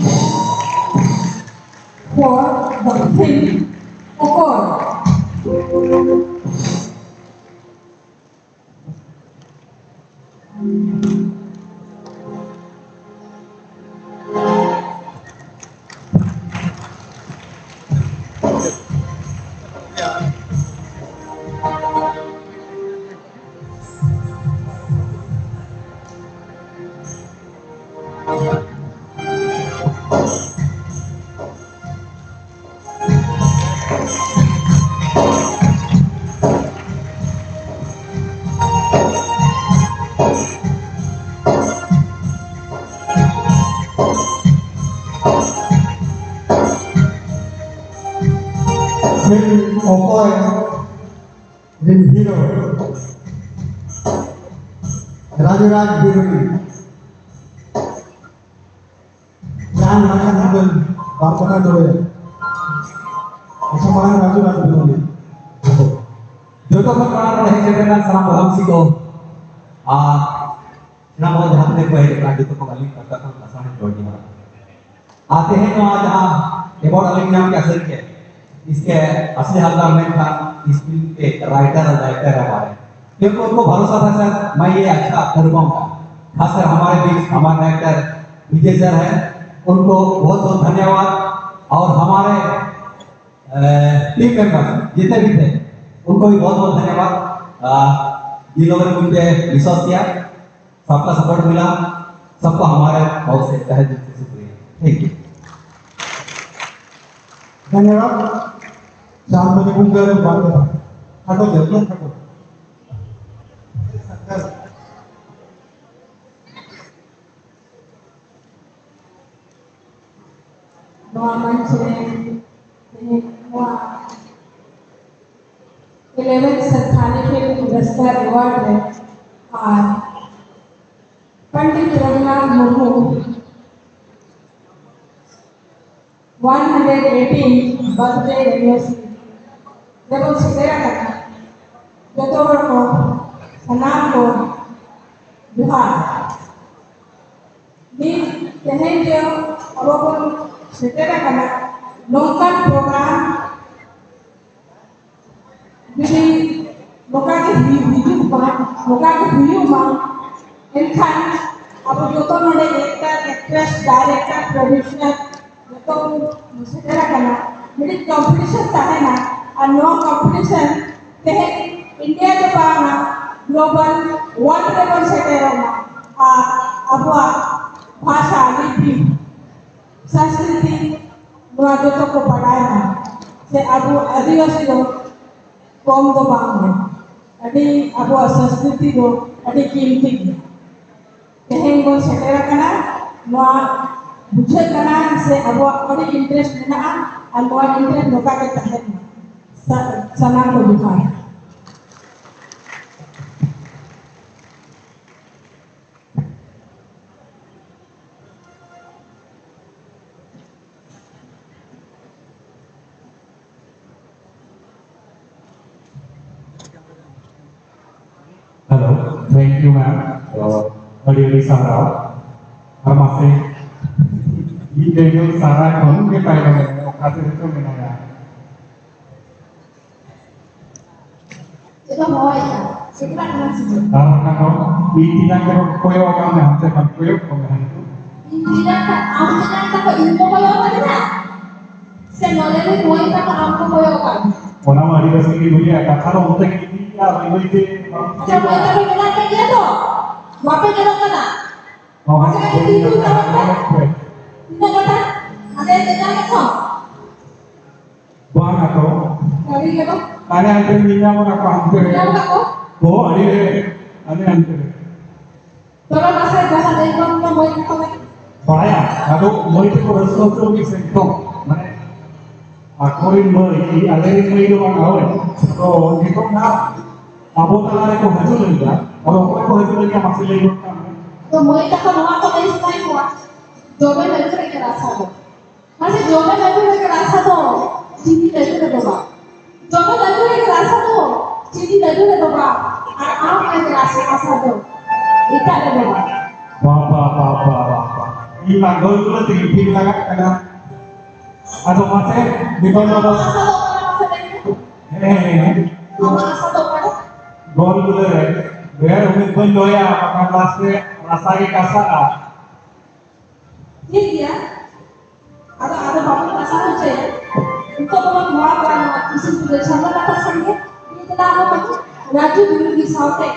for the film Kokor. Film Okoy, the hero, Rajuraj Biroli, Jan Makan Bapana Doya, Asamaran Rajuraj Biroli. Jodoh perkara dari cetetan salam bohong siko. Nama जहाँ तक वह राज्य तो कमाली करता था आसान है जोड़ी में आते हैं तो आज एवॉर्ड अलिंग नाम क्या सर के इसके असली हकदार मैं था इस फिल्म के राइटर और डायरेक्टर हमारे क्योंकि उनको भरोसा था सर मैं ये अच्छा कर पाऊंगा खासकर हमारे बीच हमारे डायरेक्टर विजय सर हैं उनको बहुत बहुत धन्यवाद और हमारे टीम मेंबर्स जितने भी थे उनको भी बहुत बहुत धन्यवाद जिन लोगों ने मुझे विश्वास किया सबका सपोर्ट मिला सबको हमारे बहुत से तहे दिल से शुक्रिया थैंक यू धन्यवाद चांदमणि कुंकल बांधवा हटो जल्दी हटो Noah Manchuri, Noah 11th स्थानीय खेल पुरस्कार अवार्ड में और पंडित Raghunath Murmu 118 birthday anniversary. Jabon setera kana joto hor ko sanam ko Johar. Ni tehen jo abo kon setera kana nongkan program bini loka ke video ma enkan abo joto node actor actress director producer joto setera kana bini competition tahena and no competition tehen India ke pana global world level setera na abua भाषा लिपि संस्कृति जोतो को बढ़ाया से अब आदिवासी लोग कम दो बांग है अभी अब संस्कृति को अभी कीमती है कहीं को सेटेरा करना नवा बुझे करना से अब अभी इंटरेस्ट लेना और नवा इंटरेस्ट लोका के तहत सना को दिखाया Hello, thank you ma'am. Berdiri Sarah, masih ide Sarah kamu kita yang okasi itu mana? Kita mau ya, segera dengan sih. Kalau tidak koyo kamu yang saya koyo kamu itu. Tidak kan, aku tidak tahu ilmu koyo apa tidak. Saya malah ni koyo tak aku koyo kan. Orang Adivasi ini punya kalau untuk ini ya ini Coba kita bilang ke dia tu, apa kita kena? oh Saya itu tahu kan? Tidak kata, ada yang tidak kata. Buang atau Kali kita, ada yang minyak mana pantai? yang kau, Oh ada yang kalau masa bahasa dari kamu yang boleh kau lagi. Bahaya, atau mau itu harus kontrol di sektor mana? Aku ini mau ini ada yang mau itu mana? So itu nak Abo talara ko haju lagi, kalau ko haju lagi masih lagi kan? तो मैं तक वहाँ तो नहीं सुनाई हुआ जो मैं नजर के रास्ता दो माने जो मैं नजर के रास्ता दो चीनी नजर दो बा जो मैं नजर के रास्ता दो चीनी नजर दो बा और आप के रास्ता दो इतना दो बा Wah. Ini manggol itu tinggi banget karena atau masih di bawah gol dulu ya. Biar umit pun doya makan kelasnya rasanya kasar. ये क्या ada bapak pasal aja ya untuk mengeluarkan isi tulisan kata saya ini telah apa raju dulu di saute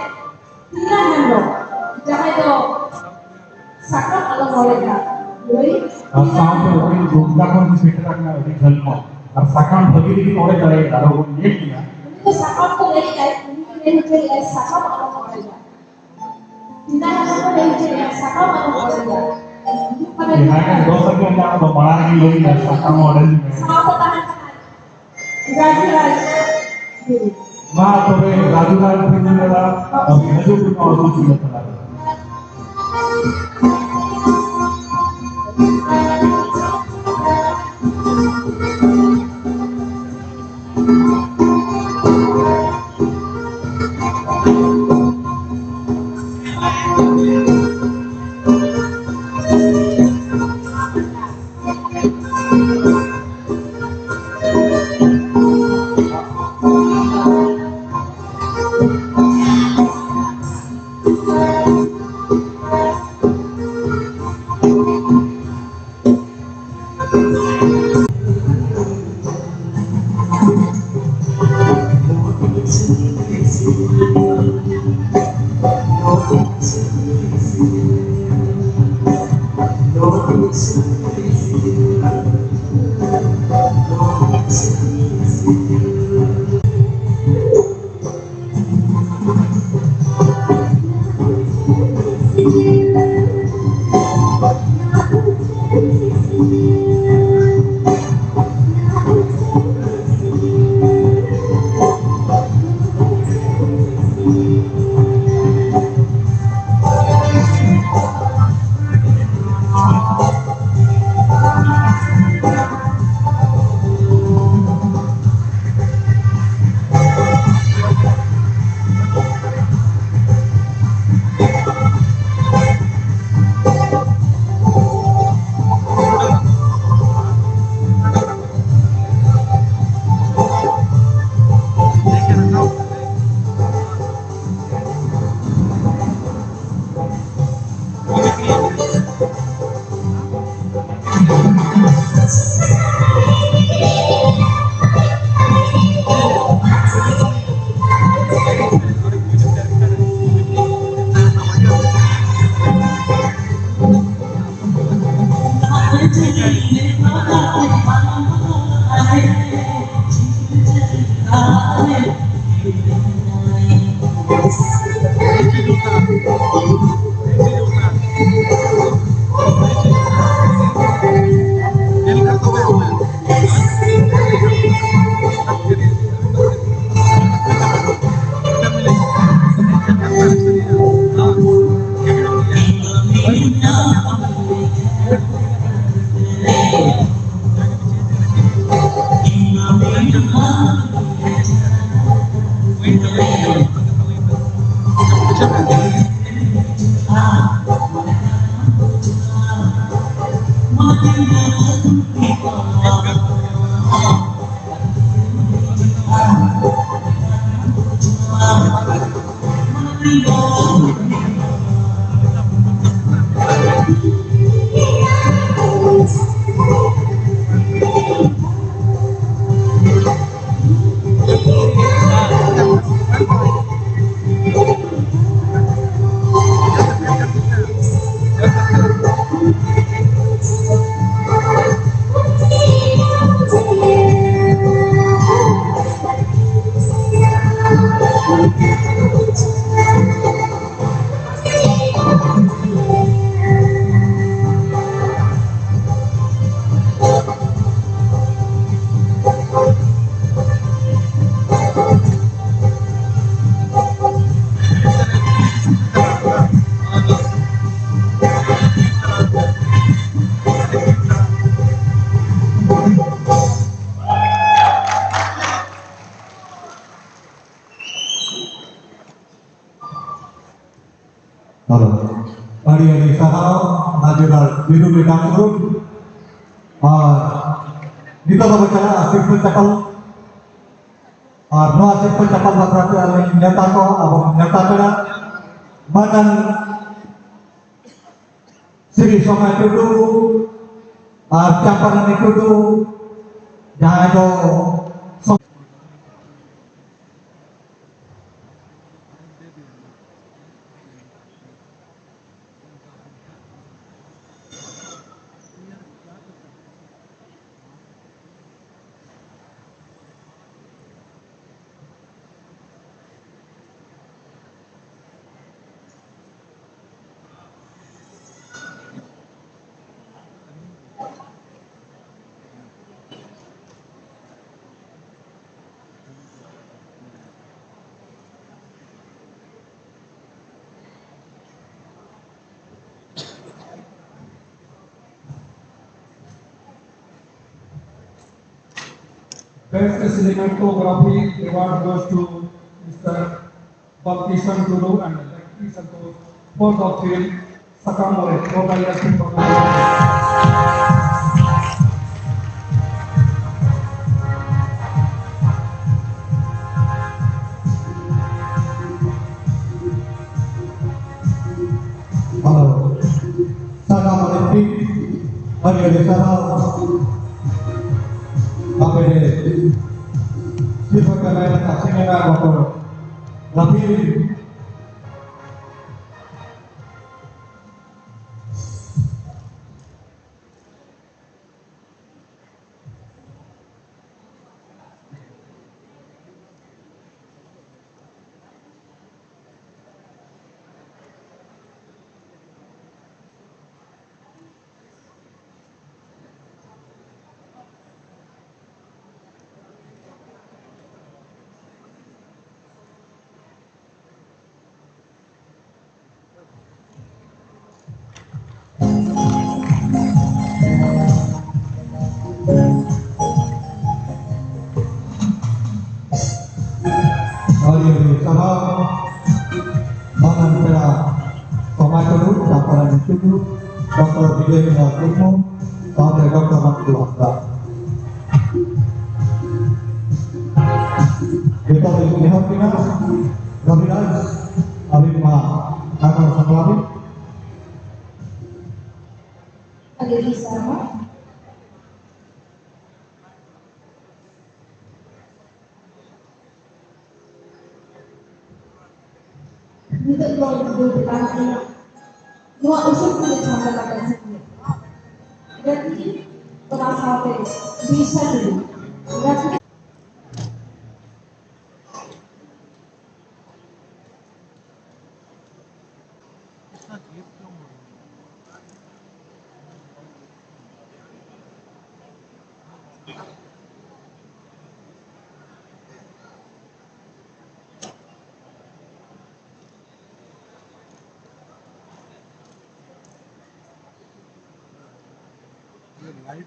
tidak nando jangan itu sakit kalau boleh tak jadi Sampai orang jumlah pun sekitar kan di dalam. Sakam bagi di orang dari dalam ini dia. itu sakit tuh dari ini jadi sakit kalau boleh tak tidak ada dari jadi sakit kalau boleh tak यहाँ के दो सौ के अंदर तो बड़ा ही लोग हैं साका मॉडल में माँ तो वे राजूलाल फिल्म वाला अब मजो की मॉडल चुने चला Hari-hari sahau nasional biru bidang turun kita berbicara simple cakal no simple cakal berarti alih nyata ko abang nyata kena manan Sri Somai itu camparan itu jangan itu Best Cinematography award goes to Mr. Baptistan Guru and Lakshmi Santosh for the film Sakamore, Mobile Film. Halo, Sakamore, hari-hari sahau sifat kalian aksinya motor tapi Dr. Vijay Kumar Kurmo sampai Dr. Maksud Hamzah. Kita lihat kita Raviraj Abimah akan sekali ada di sana. Kita belum bertanya. Dua usul punya sampai pada sini. Jadi terasa bisa dulu. Hay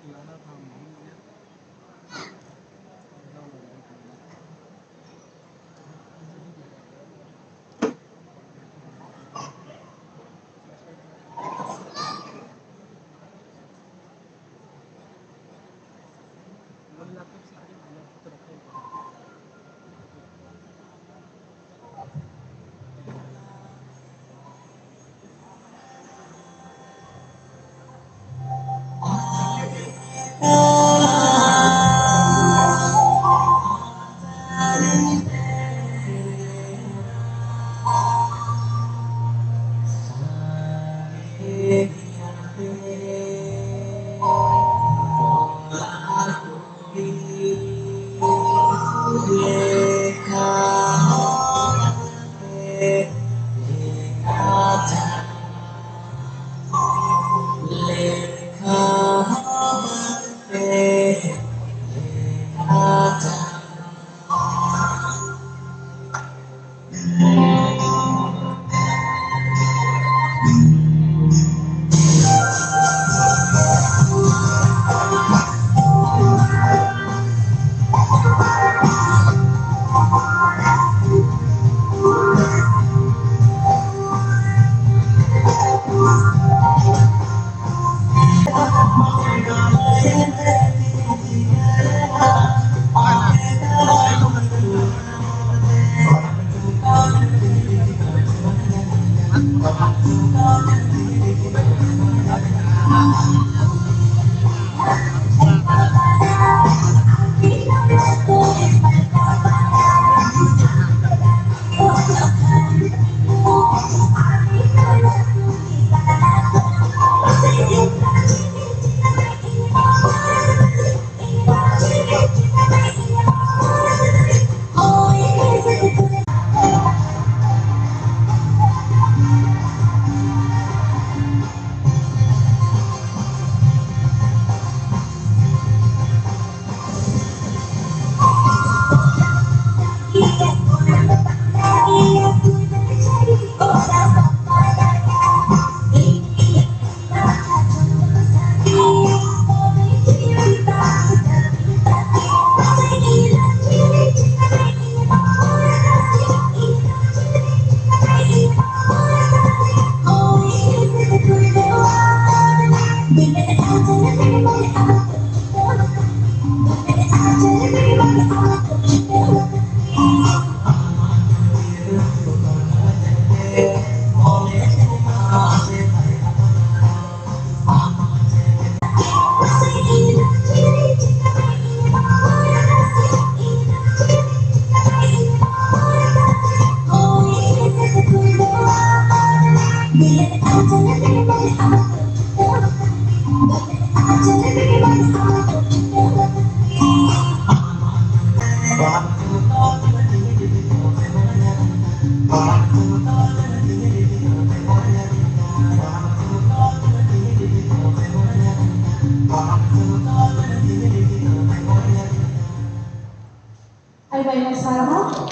banyak sarana,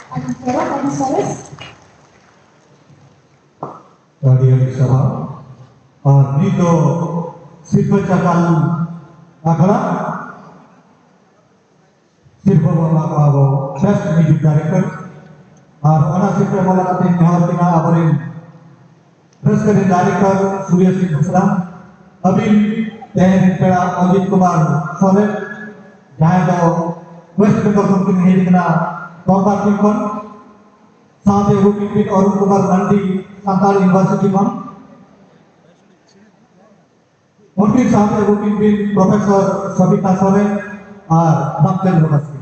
ada kerap, ada sores. Tadi salah. Nito sirpa cakal akala sirpa bawa bawa best music director. Anak sirpa malah nanti nihar tina abarin best director Surya Singh Bhusran. Abin teh pera Ajit Kumar Soren jahai do West Bengal Company heading na Topar Tikon. साथ ही वो पिंपिन अरुण कुमार मंडी Santal university में उनके साथ ही वो पिंपिन professor Savita Soren और doctor लोकस्की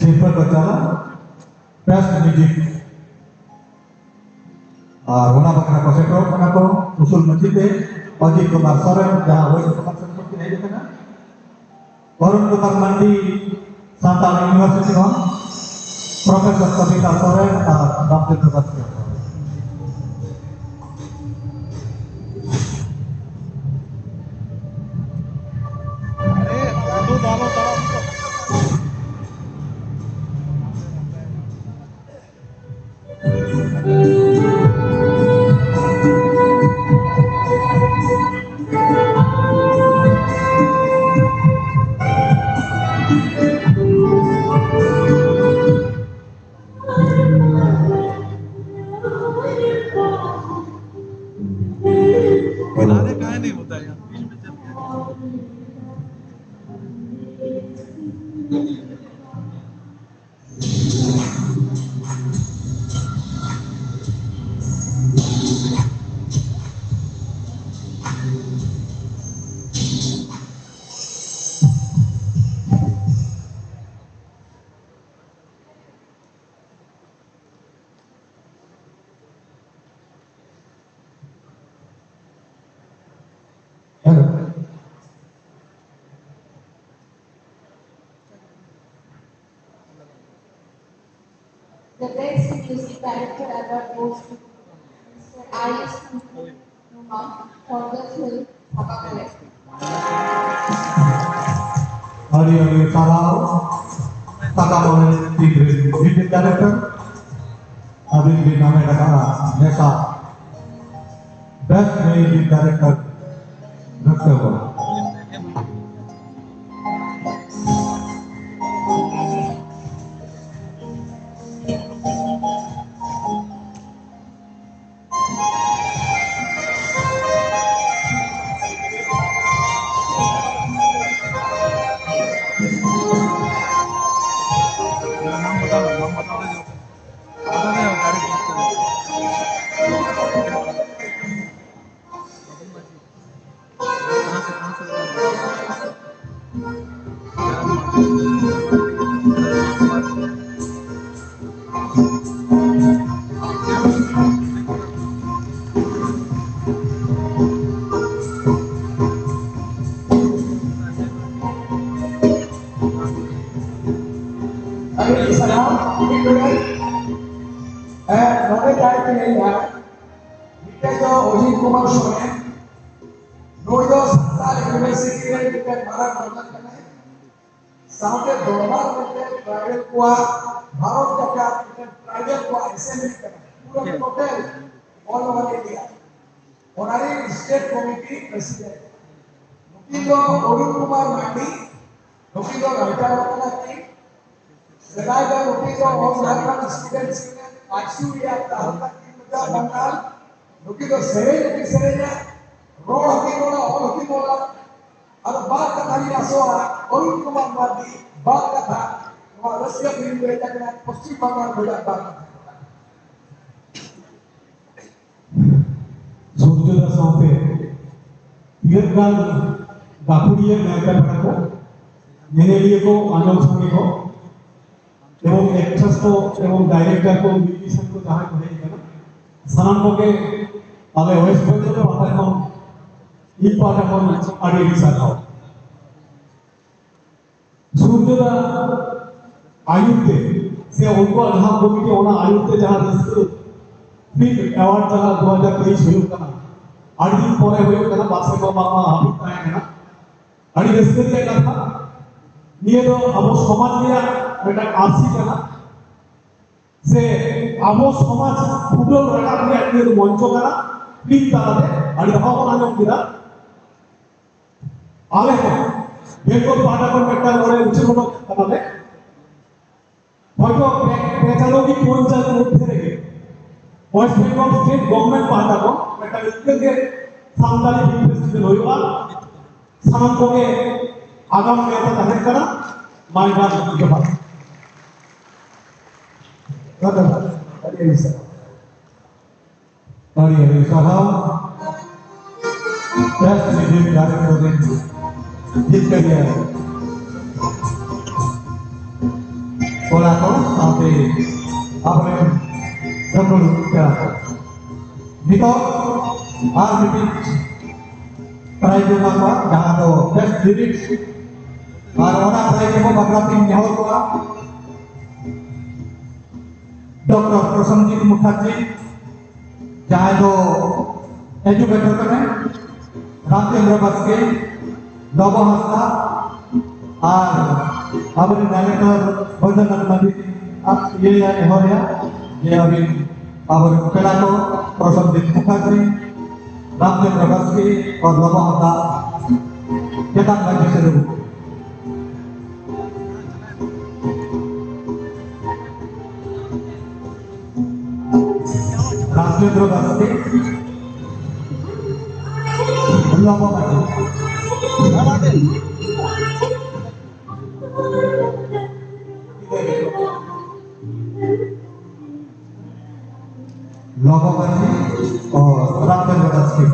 simple बच्चा best music और उना बकरा को सेक्टर बना को उसूल मस्जिद अजीत कुमार सोरेन जहाँ वो प्रोफेसर की नहीं देखना Warung Tukar Mandi Santal University of Profesor Sovita Soren Dr. Tugasnya. The best music director award goes to Mr. Ayush Kumar for the film Sakam. Hari-hari Sarau, Sakam Music Director, Abin bin Ahmed Akara, Nesa, Best Music Director, Nasa. Honorary State Committee President. Nukido Arun Kumar Mandi, Nukido Rajaratnaki, Sedaiga Nukido of Jharkhand Students Union, Aksuria Tartaki Muja Bengal, Nukido Serena Serena, Road Hakimola, All Hakimola, and Bakatari Asoa, Arun Kumar Mandi, Bakata, Russia Green Jagan, Paschim Bengal Bakata. Surjula Sofe, Yergal Gapuria Nagapako, Nenelico, Anonsaniko, Evo Extrasto, Evo Director, Vision to the High Sanamoke, other West Point of Patacon, Impatacon, Adisano. Surjula Ayute, say Uncle Hamburg on Ayute Jahan. फिर award जगह 2023 हुई करना आड़ी दिन पौरे हुई करना basketball मामा हाबी ताया करना आड़ी रेस्टे दिया करना निये तो अबो समाज दिया बेटा आरसी करना से अबो समाज फुटबॉल रखा दिया निये तो मंचो करना फिर ताला दे आड़ी दफा को नाम किया आले को बेको पाटा पर बेटा बोले उच्च को करना दे फोटो पेचालो की पंचायत उठे रहे West Bengal State Government Patako, but I still get Sandali President Hoyuan, Samankoke, Agam Meta Tahekara, my God, Japan. Hari Saham, Best Music Director, his career. Polaco, sampai apa Jambul Kerala. Dito, RBT Prayu Mangwa, jangan do best lyrics. Arona Prayu mo bagrating nihol ko Dr. Prasanjit Mukherjee, jangan do educator kami, Ramchandra Baske, Lobo Hasta, Abri Director Bhajan Mandi, ये हो गया ये अभी अब पहला तो प्रसन्नजित मुखर्जी रामचंद्र बस्की और लबा होता केतन भाई से लोग रामचंद्र बस्की लबा होता Logokanji और रामचंद्र दास की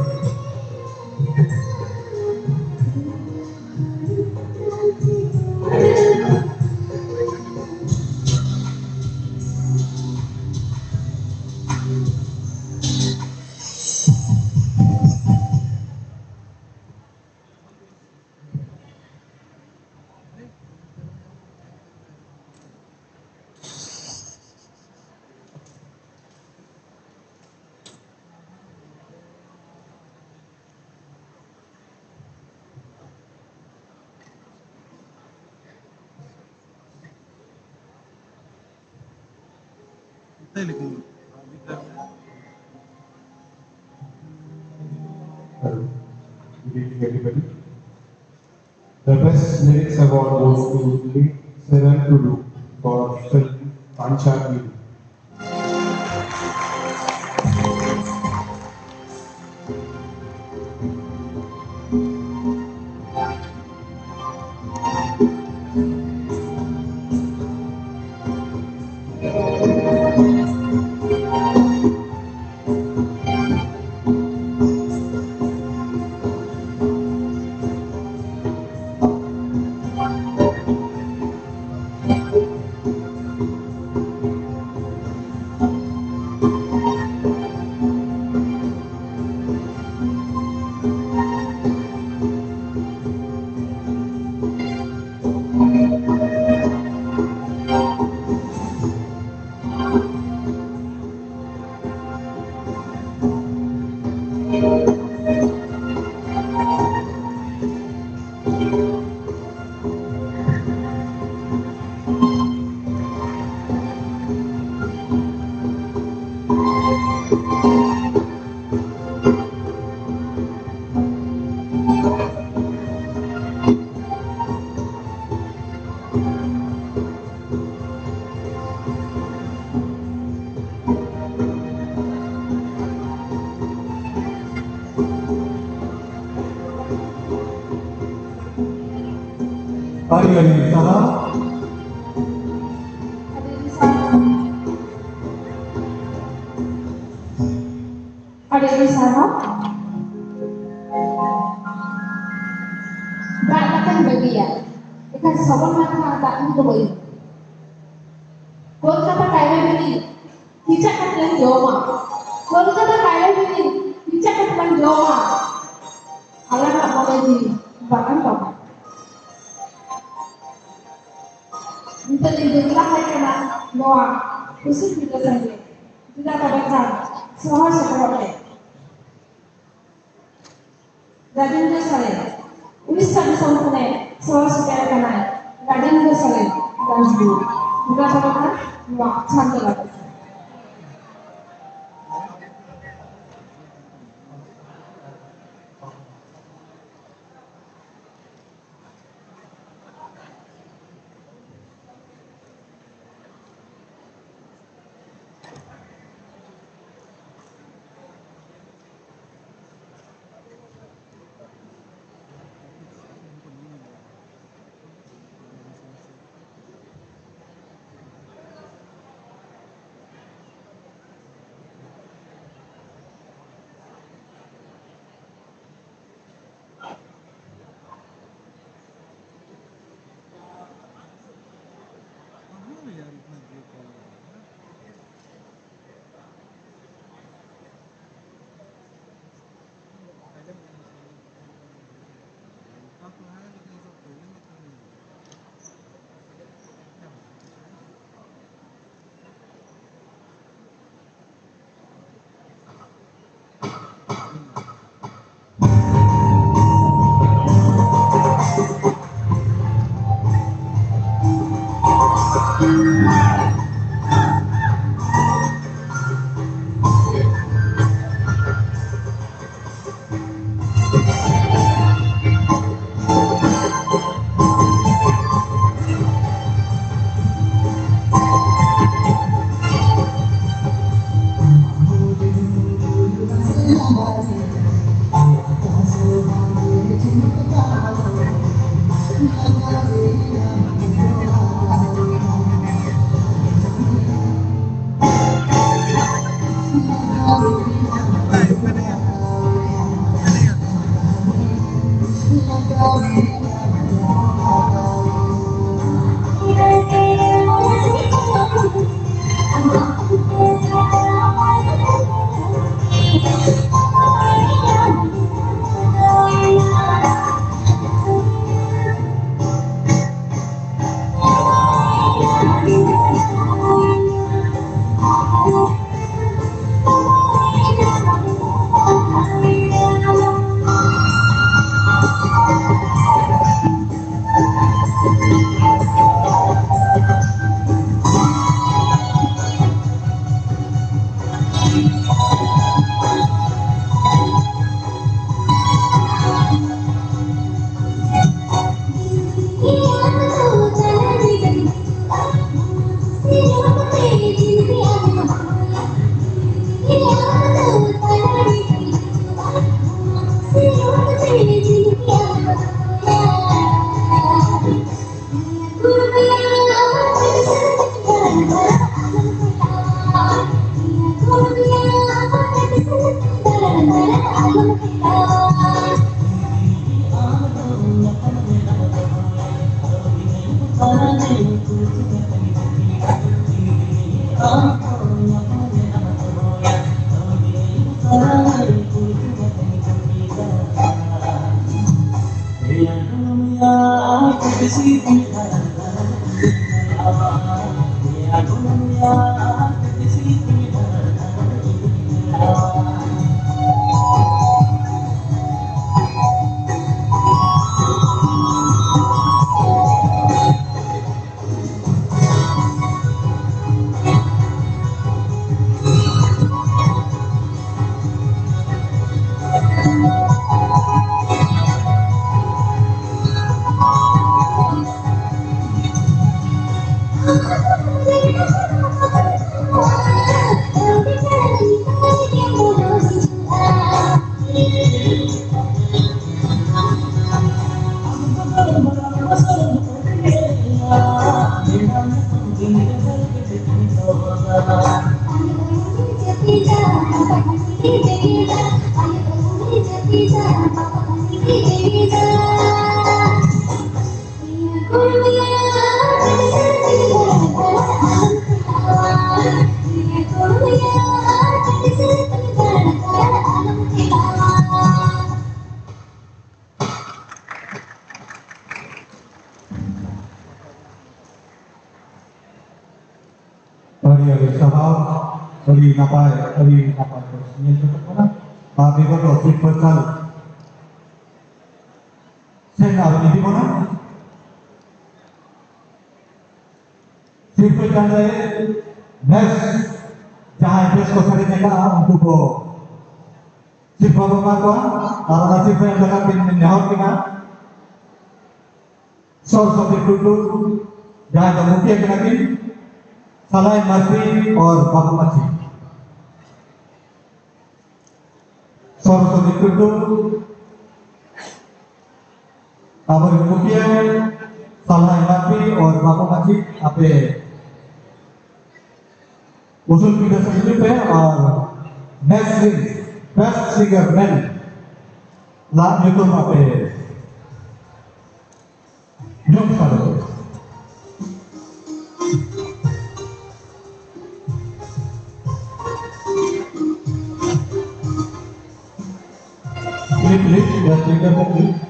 Good evening, everybody. The best lyrics award goes to Lee Seran Tulu for film Panchagiri. Hari-hari salah Ada di sana. Berangkatkan bagian. Ikan sabun maka tak itu boleh. Kolkata kaya ini, tidak katakan Jawa. Kolkata kaya ini, tidak katakan Jawa. Allah tak boleh di bahkan Jawa. Untuk dibentuklah kena Jawa, khusus kita saja. Tidak katakan semua seperti. Gading saya, Ulisan sampai soal secara kanai, gading saya dan dulu, bukan apa dua cantik lagi. Dari Sabah, dari Napai, terus ini untuk mana? Tapi kalau simple kali, saya nggak di mana? Simple kali, next, jangan terus kau cari mereka untuk kau. Simple apa? Kalau nanti simple yang dekat dengan nyawa kita, source of the fruit, jangan kemudian lagi. Salai Mati और Bagmati Source itu अब kemudian Salai Mati और Bagmati apa usul kita selanjutnya और best singer man lah itu apa jom kalau Klik ya trigger klik.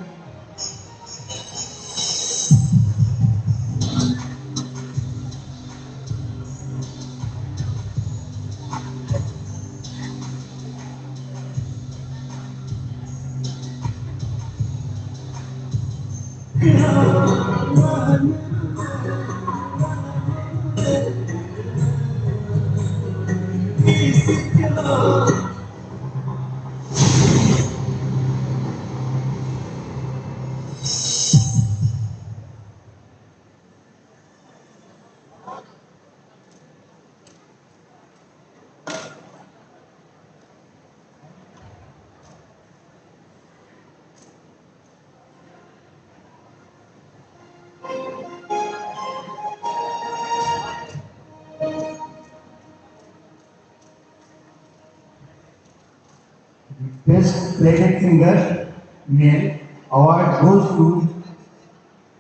Best Playback Singer Male award goes to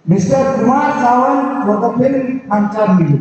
Mr. Kumar Sawant for the film Anchar Milu.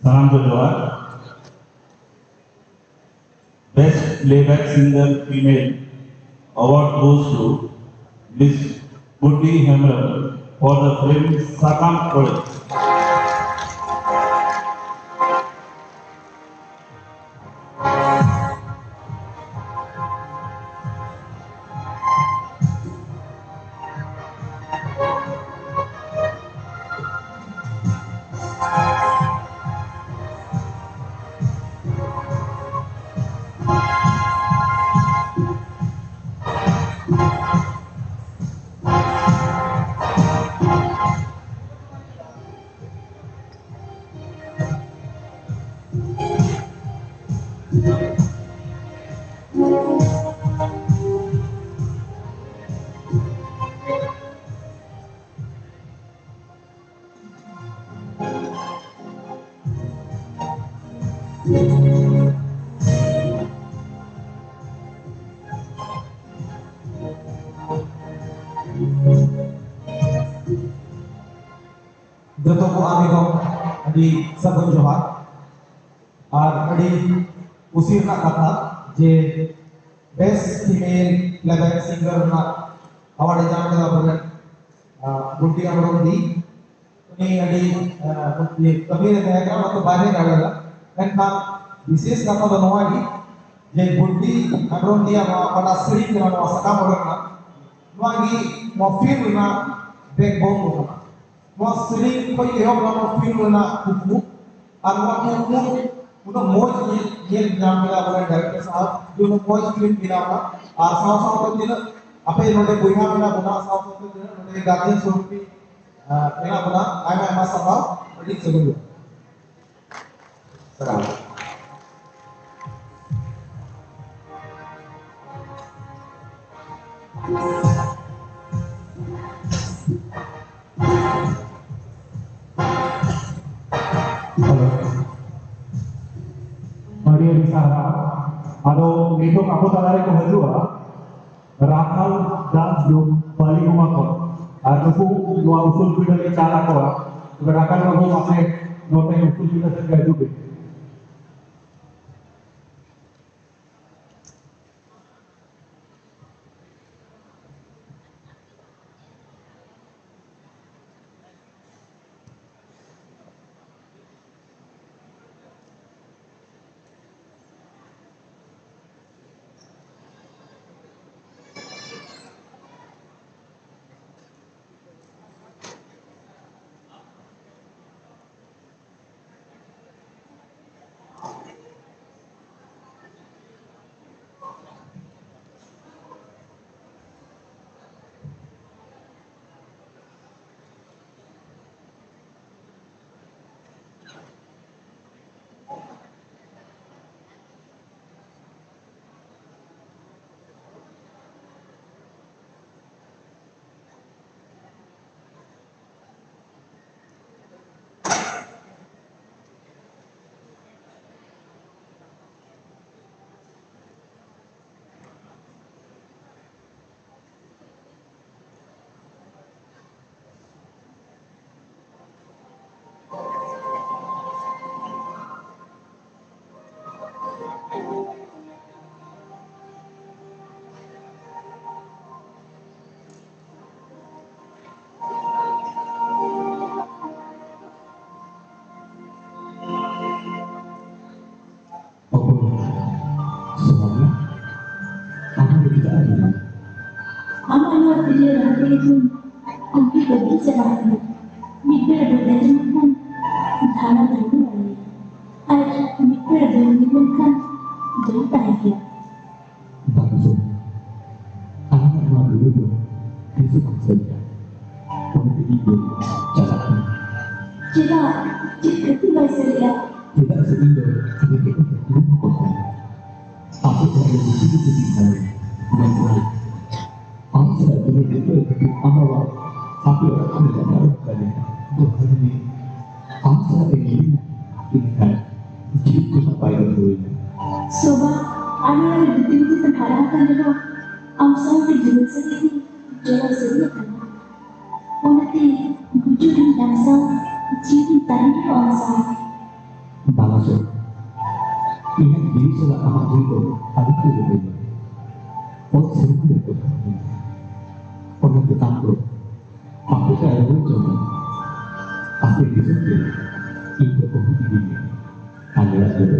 Salam berdoa. Best Playback Singer Female award goes to Miss Buddhi Hemram for the film Sakam Kode. Joto ko ami ko adi sagun johar ar adi usir na kata je best female playback singer na award jam kada bulan Buddhi Hemram di ini adi kami ada waktu banyak ada kan विशेष कथा तो नवा की जे बुद्धि Hemram dia pada sering dengan wasaka morana नवा की मफिल ना backbone ना नवा sering कोई एहो ना मफिल ना कुकु और नवा कुकु उन मौज ये नाम मिला बोले डायरेक्टर साहब जो मौज फिल्म मिला ना और साथ तो दिन apa yang नोटे बुइहा मिला बना साथ तो दिन नोटे गार्जियन सोपी एना बना आय masalah बड़ी जरूरी Salam. Maria Risara, ado nito ako talare ko hajua, Rakhal Das Dum Bali Umakot, ado po luwa usul pida ni cara ko, Rakhal ko apne note usul pida sa gajuke. waktu dia nanti itu mungkin lebih cerah mikir berdasarkan dhana dulu lagi air mikir berdasarkan jadi bahagia Langsung anak-anak dulu dong besok saja politik itu jalan jika itu bahasa dia tidak seindah tapi kita berdua kosong aku selalu begitu sekali dengan baik aku selalu begitu awal tapi orang tidak tahu kali untuk hari ini aku selalu ingat itu sampai dulu soba ani lagi betul terharapkan dulu amsal di jual sendiri jual sendiri kan onati gujurin amsal jadi tadi amsal Langsung ingat diri sudah amat itu hari itu berbeda orang sering berkata orang ketangguh aku saya mencoba aku disebut itu orang dirinya adalah dulu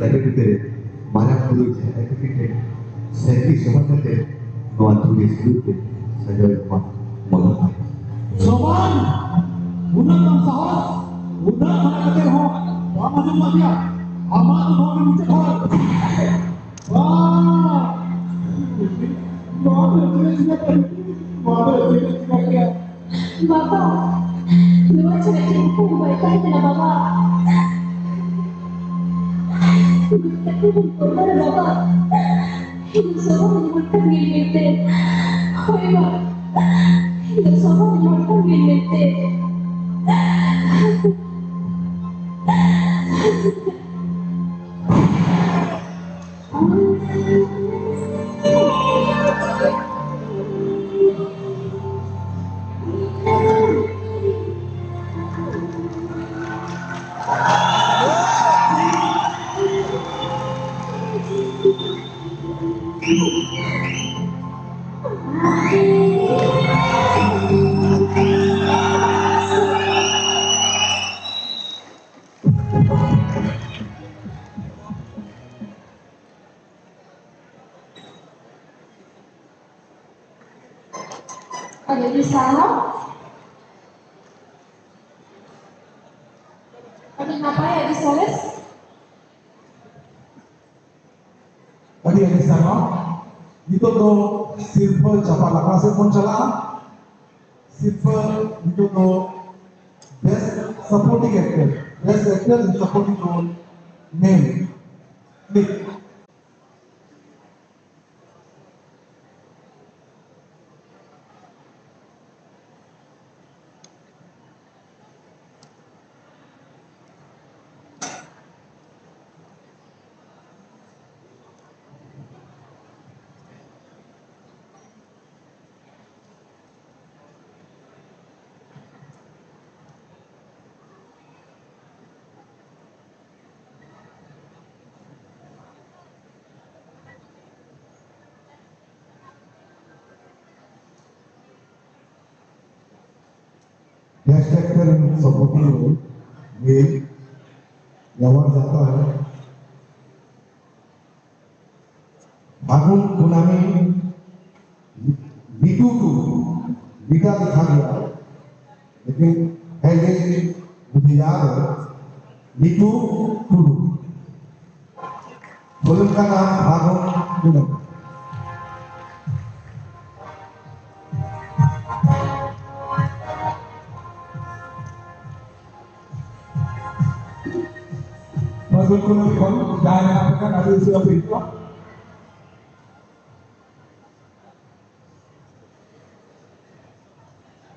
certificate Marang Guru certificate Seti Sumatete Nuantu Yesuke Sajoy Mola Soban, udah bang sahas, udah mana kata ho, lama jumpa dia, amat tu mau dibuat ho. Wah, bapak itu siapa? Bapak itu siapa? Bapak, luar cerita kebaikan dengan Bapak. Tapi benar Bapak, hidup semua menyebutkan milik. Oh iya, hidup semua menyebutkan milik. Ada di sana. Ada apa ya di Soles? Tadi yang di sana itu tuh silver capa lakase pun cala silver itu tuh best supporting actor in supporting role name Nick. Best actor in supporting role में award जाता है फागुन पूर्णिमा लीटू to लीटा दिखा गया लेकिन है ये मुझे याद है लीटू टू फिल्म का नाम फागुन पूर्णिमा Bagaimana kalau dana akan ada sudah itu?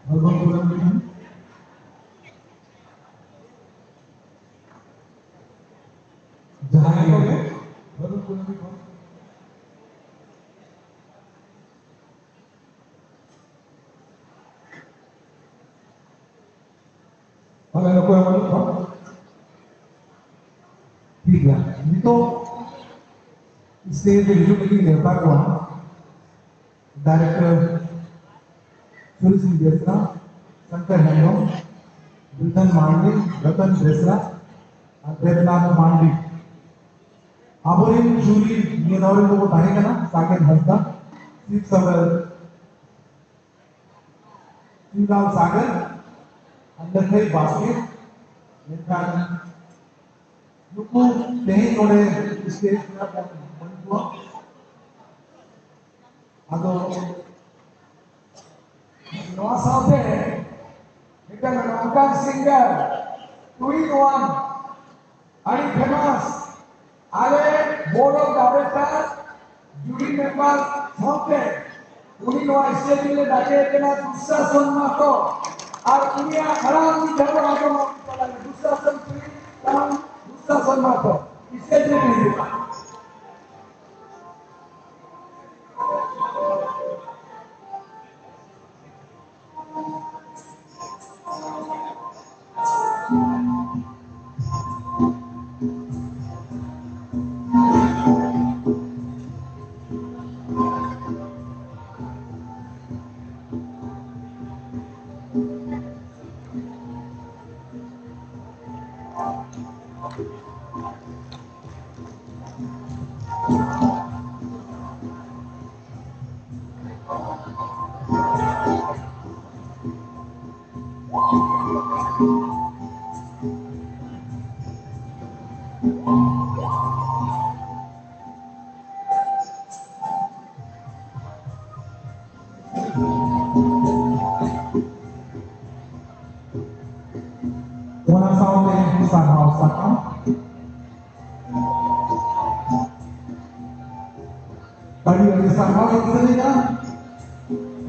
Bagaimana? Jangan boleh. Bagaimana? Kalau aku yang malu, ठीक है ये तो स्टेज रिव्यू के लिए निर्भर हुआ डायरेक्टर सूर्य सिंह देसरा शंकर हेगड़े बुलटन मांडे रतन देसरा और देवनाथ मांडे आबोरिन जूरी ये नौरे को बताएगा ना साकेत हंसदा सिर्फ सवर शिवराम सागर अंदर थे बास्केट निर्धार Luku नहीं नोड़े इसके बंदुआ अदो नवासाते एक नामकान सिंगर 2-in-1 आणि फेमस आले board of director jury member Sathe 2-in-1 stage में डाके केना दुशासन मातो और दुनिया आराम की जगह आगो दुशासन काम दुशासन मातो इसे नहीं दिखा Una saute sarhau sakam. Tadi dari sarhau yang ketiga,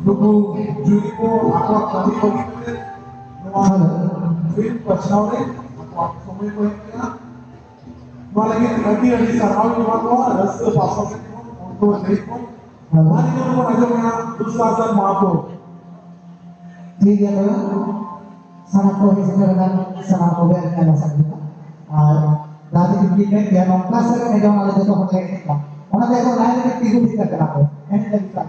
buku juri ko aku tadi ko nuan film pacnaure aku sampai ko ya. Malagi tadi dari sarhau yang ko ras pasok untuk dari ko. Hari ini ko aja mana Ustazan Mapo. Ini dia sangat boleh sebenarnya sangat boleh kita lakukan. Nanti diberikan dia mengklaser dengan hal itu pakai kita. Orang dia itu lain dari tidur tidak kenapa. Ini dari kita.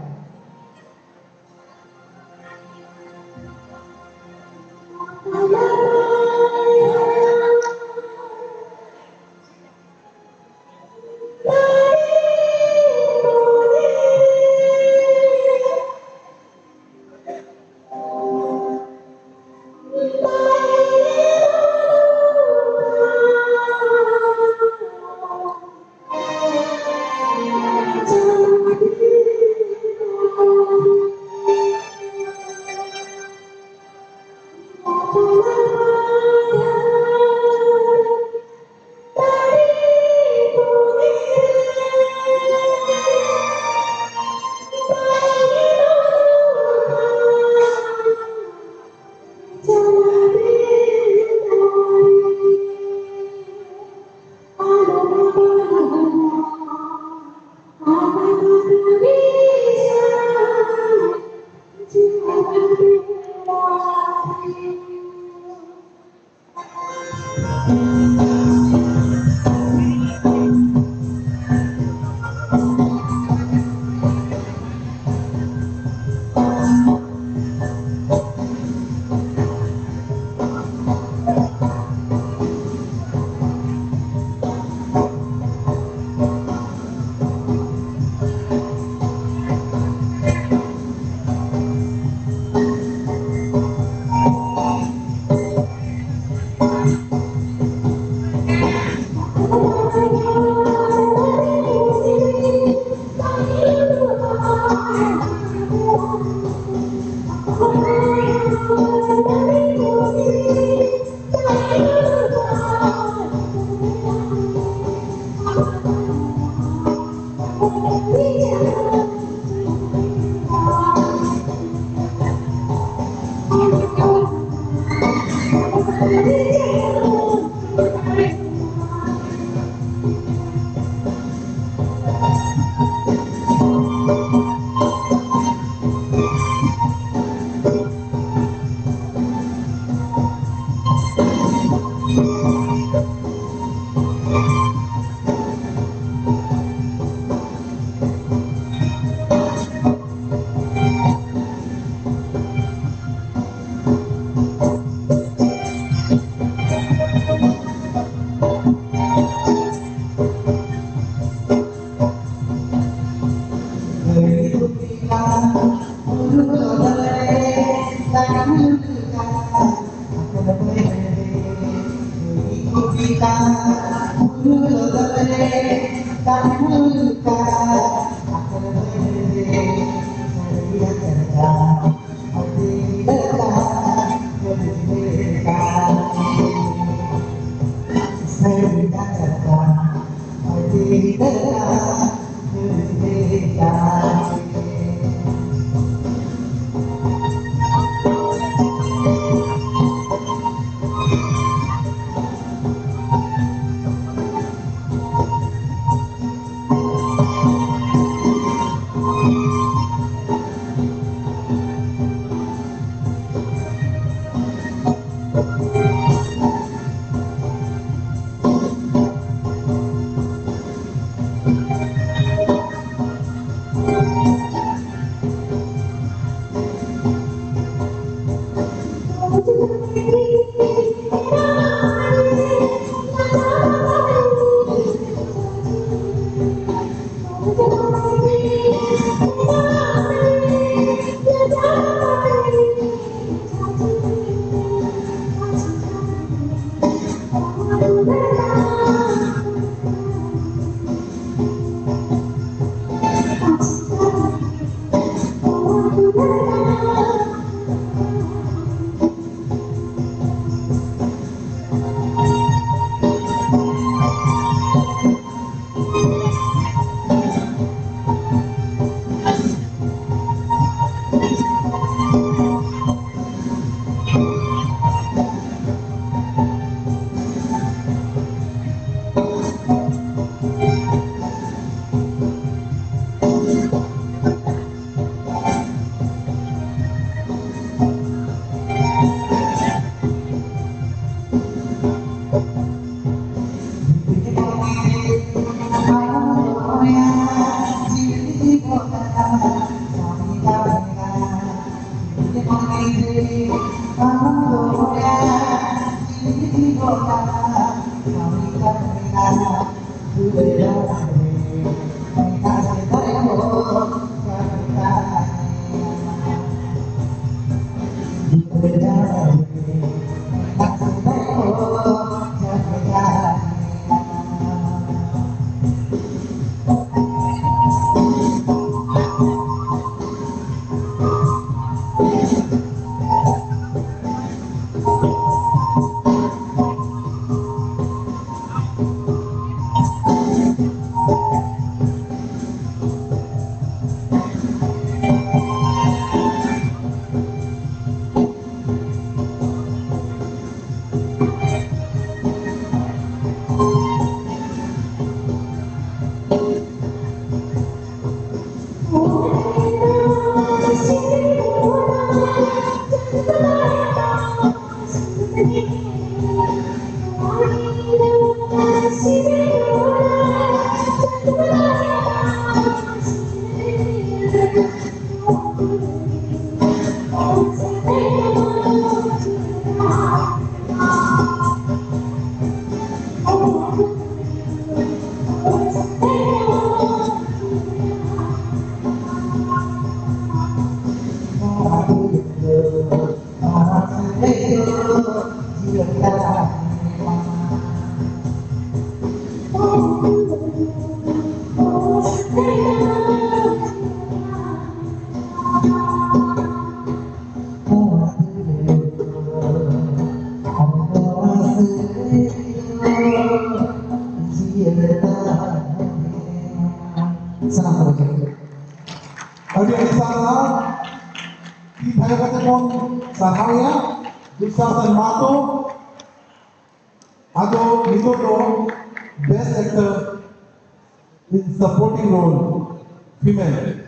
Adik-adik sana, kita ketemu sahaya, Dusa Mato, atau Widodo, Best Actor in Supporting Role, Female.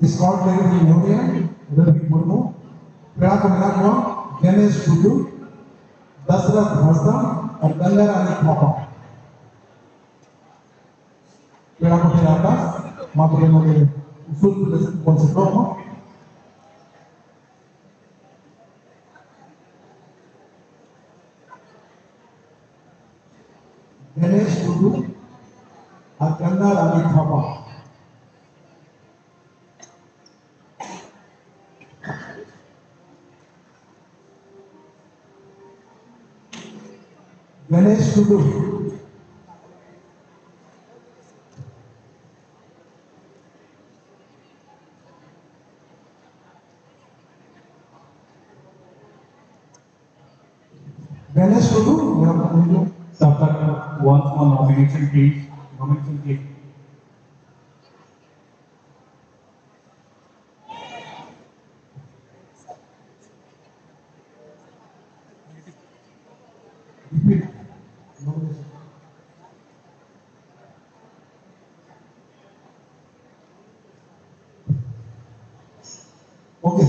Scott Lady Memoria, Ravi Murmu, Prak Minakwa, Ganesh Tudu, Dasrath Hasta, और गंगा रानी थापा पेड़ा को फिराता मातुरे मोगे उसूल कौन से promo Ganesh Tudu और गंगा रानी Thapa Ganesh Tudu, Ganesh Tudu, Sir, once more nomination please. Nomination please. Okay.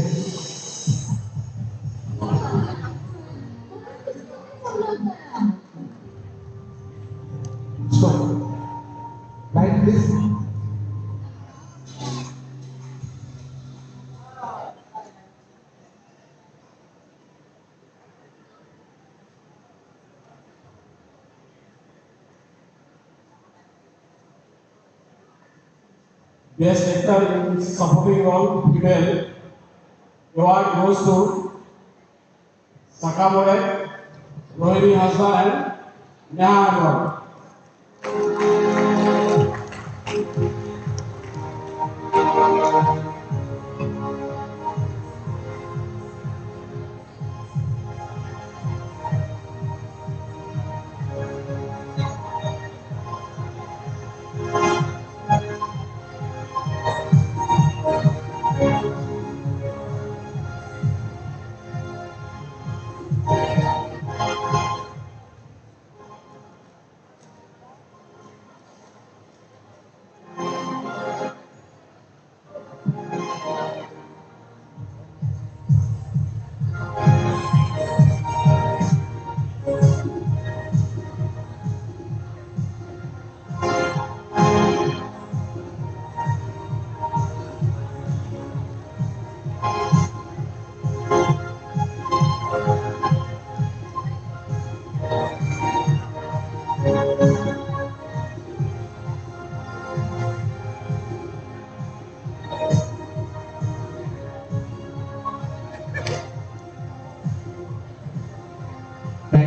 Stop. Right, please. Best actor in supporting role female. Award goes to Sakamore, Rohini Hassan and Neha Anwar.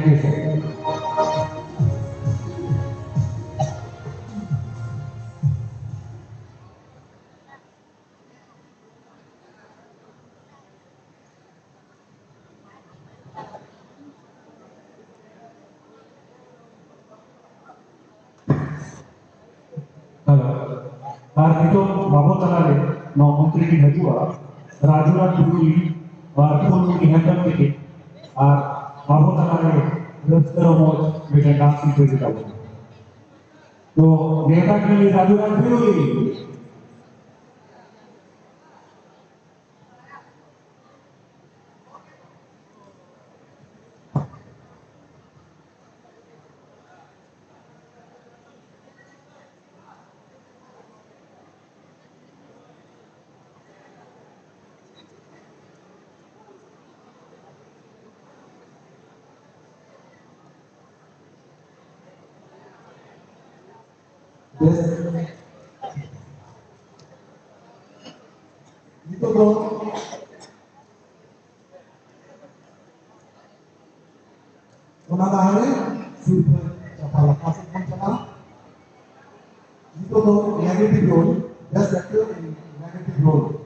Thank you, sir. Har itu babu talale no menteri ki hajua Rajulat Duri और full की handle के और बाबू talale रस्तरों में बेटा dance की चीज़ का तो नेता के लिए राजुlat Duri itu bro Unadahare Super Chapala Kasih Pancana itu bro negative role best actor in negative role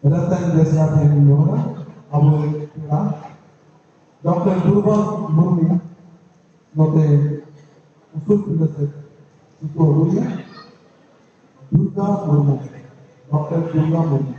Ratan Desa Tengora, Abu Kira, Dr. Durban Murni, Note Usul Pindaset, Suto Rulia, Durga Murmu, Dr. Durga Murmu.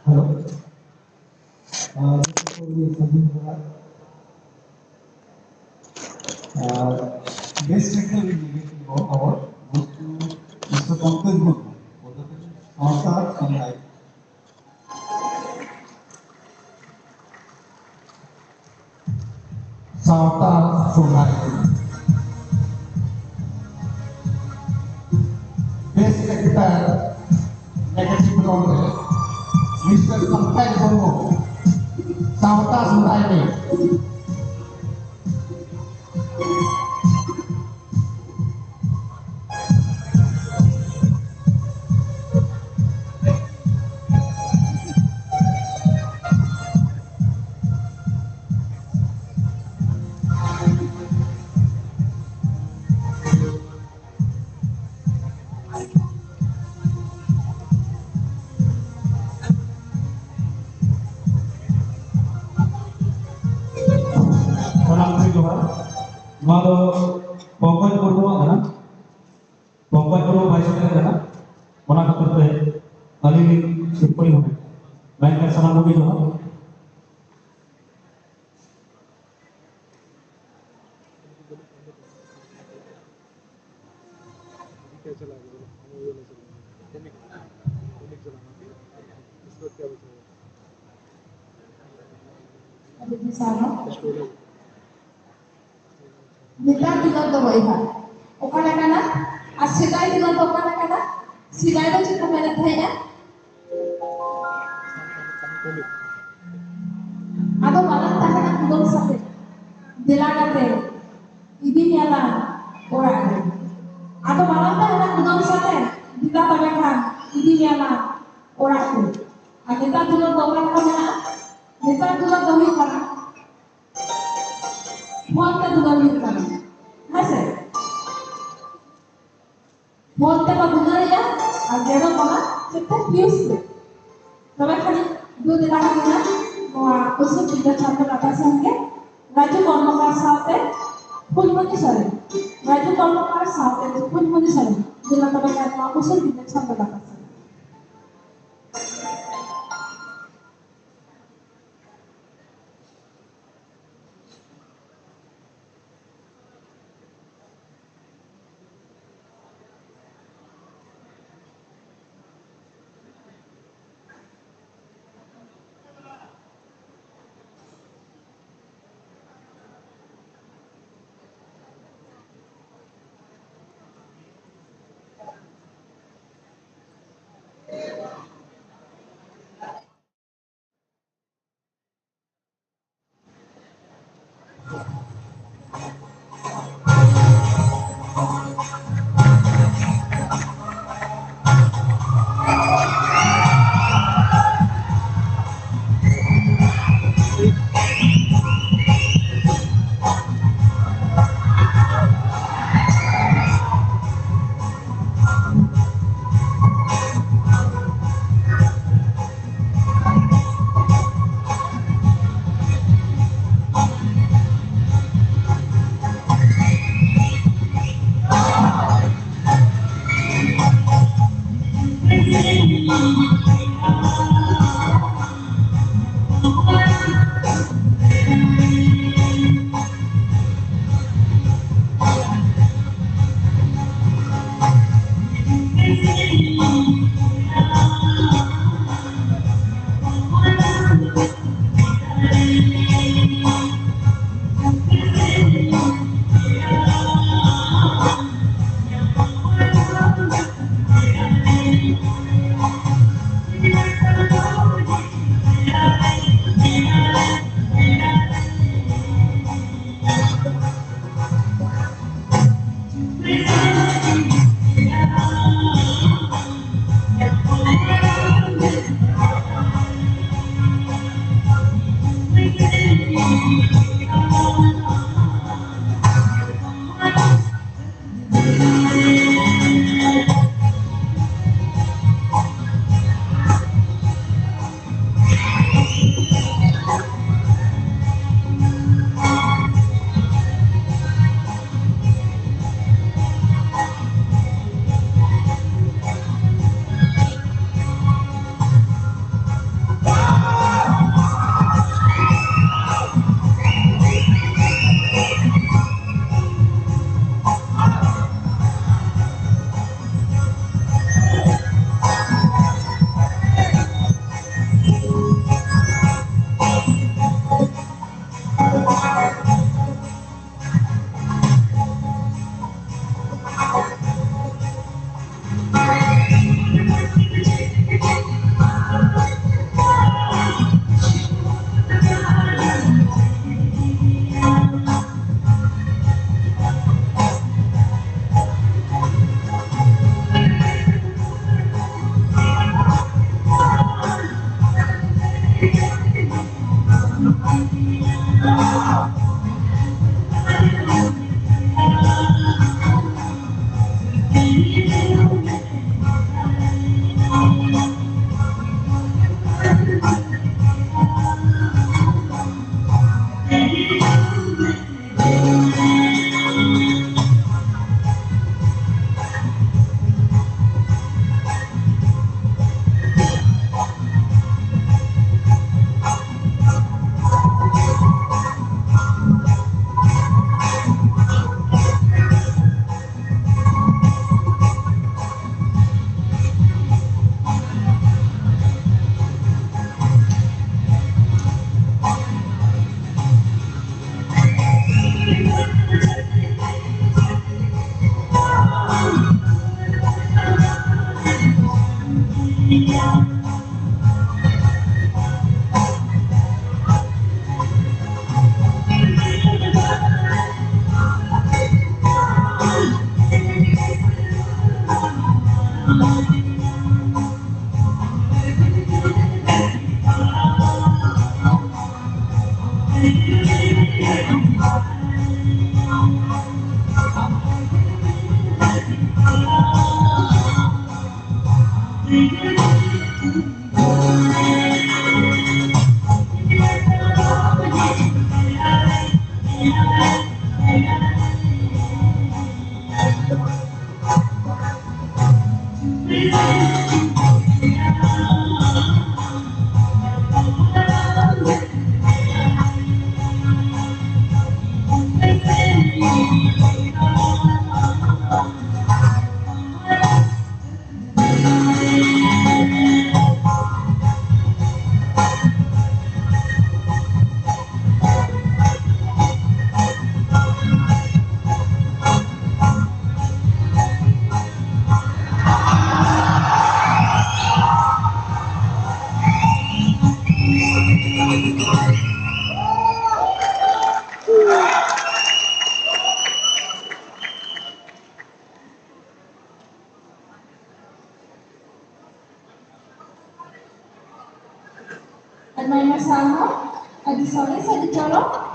Hello. Best actor in the award goes to Mr. Pankaj Murmu for the film Samsar Sunlight. Samsar Sunlight. Best actor negative role Mr. Pankaj Murmu, Samsar Sunlight. Malo Pankaj Murmu adalah Pankaj Murmu Vice President adalah mana kerja kali ini seperti mana? Bank kesana lagi juga. Ada di sana. Kita tinggal to iba. Okana kana? Asidai tinggal to okana kana? Sidai to chika menet thaya. Ado balan tahana kudong sate. Dilagate. Idi nyala ora. Ado balan tahana kudong sate. Dila pagakan. Idi nyala ora. Ade Neta dulu doang kena, neta dulu doang kena, monte dulu kena, nase, monte padungan ya, agero kena, cepat views, tapi kali dua दिन kena, wah usut tidak campur apa sangke, raju kormokar saate, pun muni sore, raju kormokar saate, pun muni sore, bila tapi kata usut tidak campur apa sangke. Hermano Salmo, adiciones a Cholo,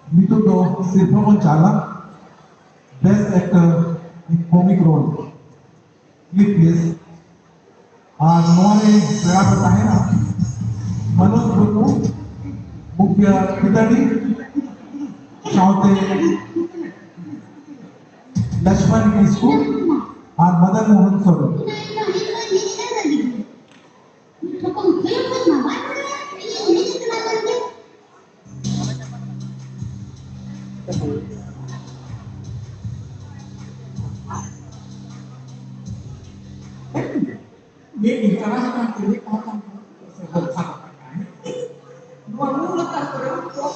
Mito do Silva Monchala, Best Actor in Comic Role. Clip please. नौने प्रयास है ना मनोज गुरु मुख्य पिताजी साउते लक्ष्मण किस्कू और Madan Mohan Soren Dia dikalahkan oleh orang tersebut sahabatnya. Dua mulut terperangkap.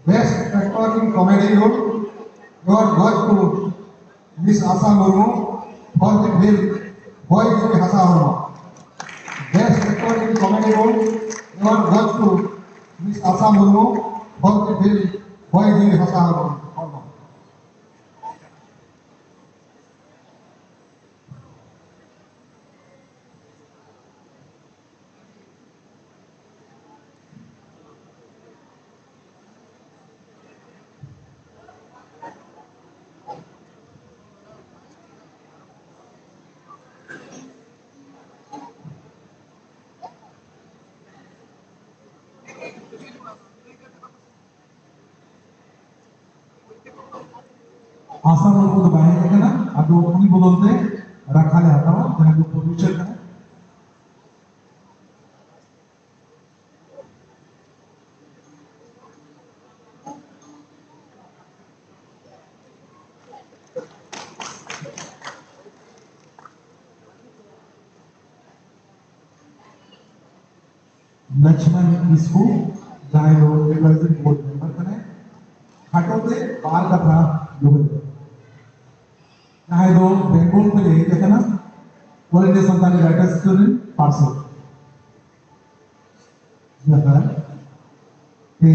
Best actor in comedy role, your goes to Miss Asa Murmu for the film Boy Dil Hasa Horma. Best actor in comedy role, your goes to Miss Asa Murmu for the film Boy Dil Hasa Horma. आशा मुर्मू तो बाहर है ना अब वो उन्हीं बदलते रखा ले आता हूँ जहाँ को प्रोड्यूसर है लक्ष्मण किस्कू जहाँ वो एडवाइजरी बोर्ड मेंबर बने खाटों से बाल का था लोग जहाँ दो बेंगलोर में ले गए थे ना कॉलेज संतान राइटर्स स्टूडेंट पार्सल जहाँ के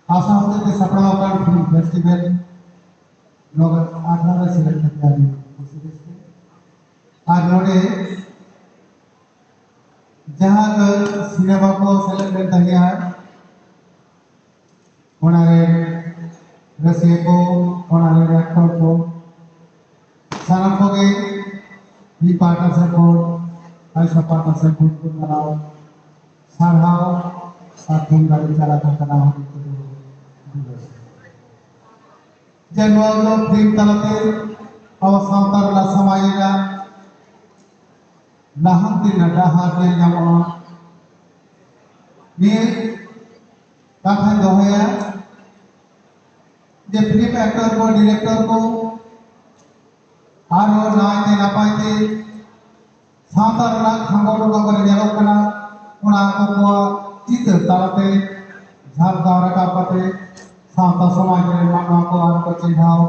आसाम के सपना का फिल्म फेस्टिवल लोग आठवां में सिलेक्ट करते हैं आज लोगे जहाँ का सिनेमा को सिलेक्ट करता है उन्हें रसिया को उन्हें एक्टर को सारा को के भी पार्टनर सपोर्ट ऐसा पार्टनर सपोर्ट को बनाओ सारा साथों गाड़ी चला करना हो जनवालों प्रेम तलते अवसांतर ला समायेगा नाहंती नडाहा के जामा ये काफी दोहया जे फिल्म एक्टर को डायरेक्टर को आरो नायते नापायते सावतार ला खांगोड़ को करे जेलो कना उना को चित्र तालते ঝালগাঁও রাখা পাতে সাঁওতা সমাজের মানব আর को चिन्हाव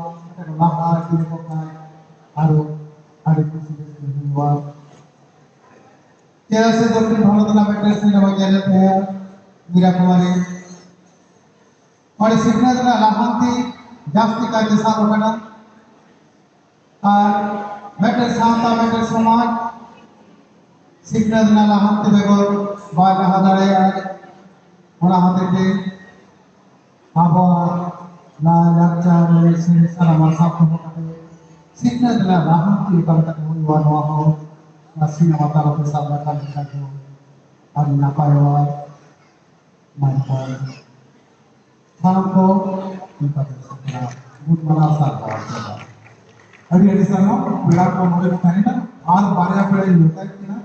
लाहा दिने को खाय आरो आरो खुशी हुआ तेरा से दक्षिण भारत ना बेटे सिनेमा गेले थे मीरा कुमारी और सिखना जना लाहांती जास्ती का दिशा रोकना और बेटे साँता बेटे समाज सिखना जना लाहांती बेगोर बाय लाहा दाड़े ona hati abo la lakcha le sin sara masa ko kate sikna dela rahan ki kata ko wa no ho na sina mata ro sa la kan ka ko ar na pa yo man pa sam ko ki pa sa gut mana sa ba adi adi sa no peda ko mole thani na ar barya peda hota है कि ना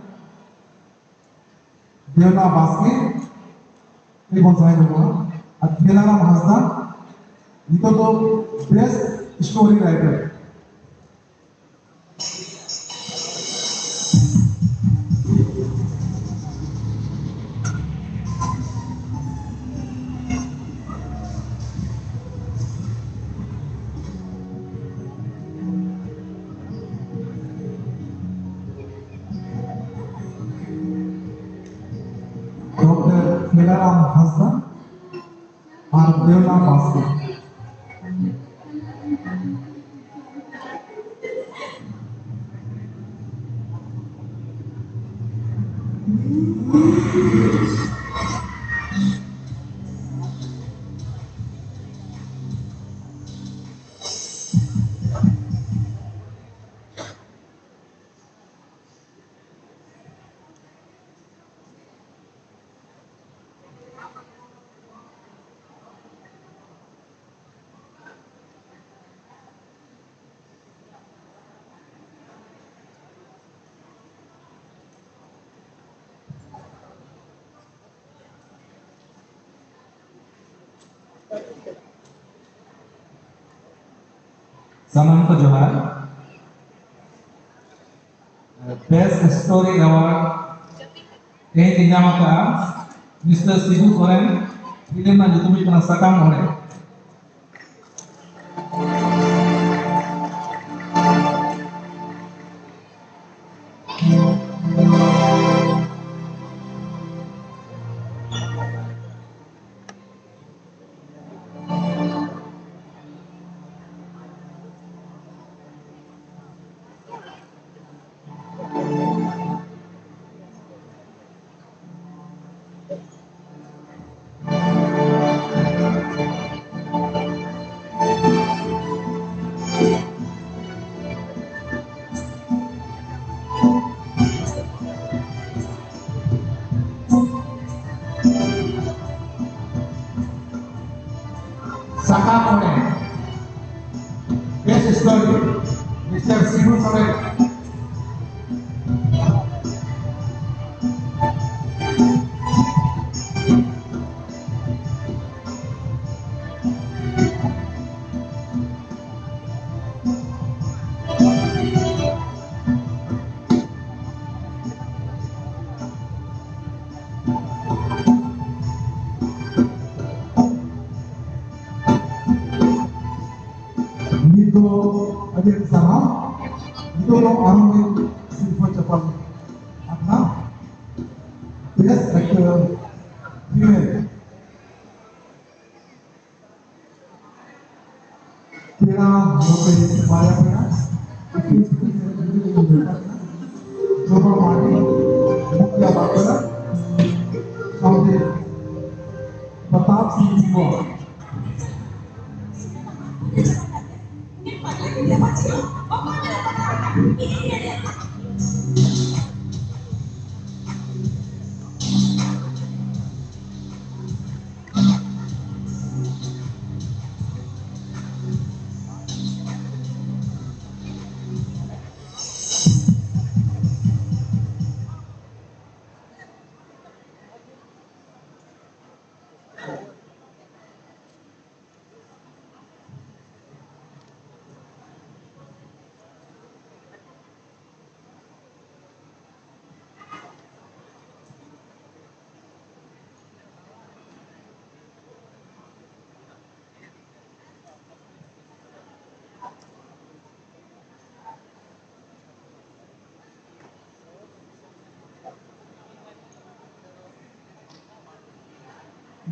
देवना बास्के ये कौन सा है देखो अकेला ना भाषा ये तो best story writer doctor Khelaram Hansda और देवनाथ बास्के समान को जोहार बेस्ट स्टोरी अवार्ड तेज इनाम का मिस्टर सिबू सोरेन फिल्म में जो तुम्हें कना सकम होने सकम होने best story mister Sibu Soren itu ada di sana itu orang yang silva cepat karena best actor female kira लोग माया पड़ा coba mati मुख्य बात sampai tetap semua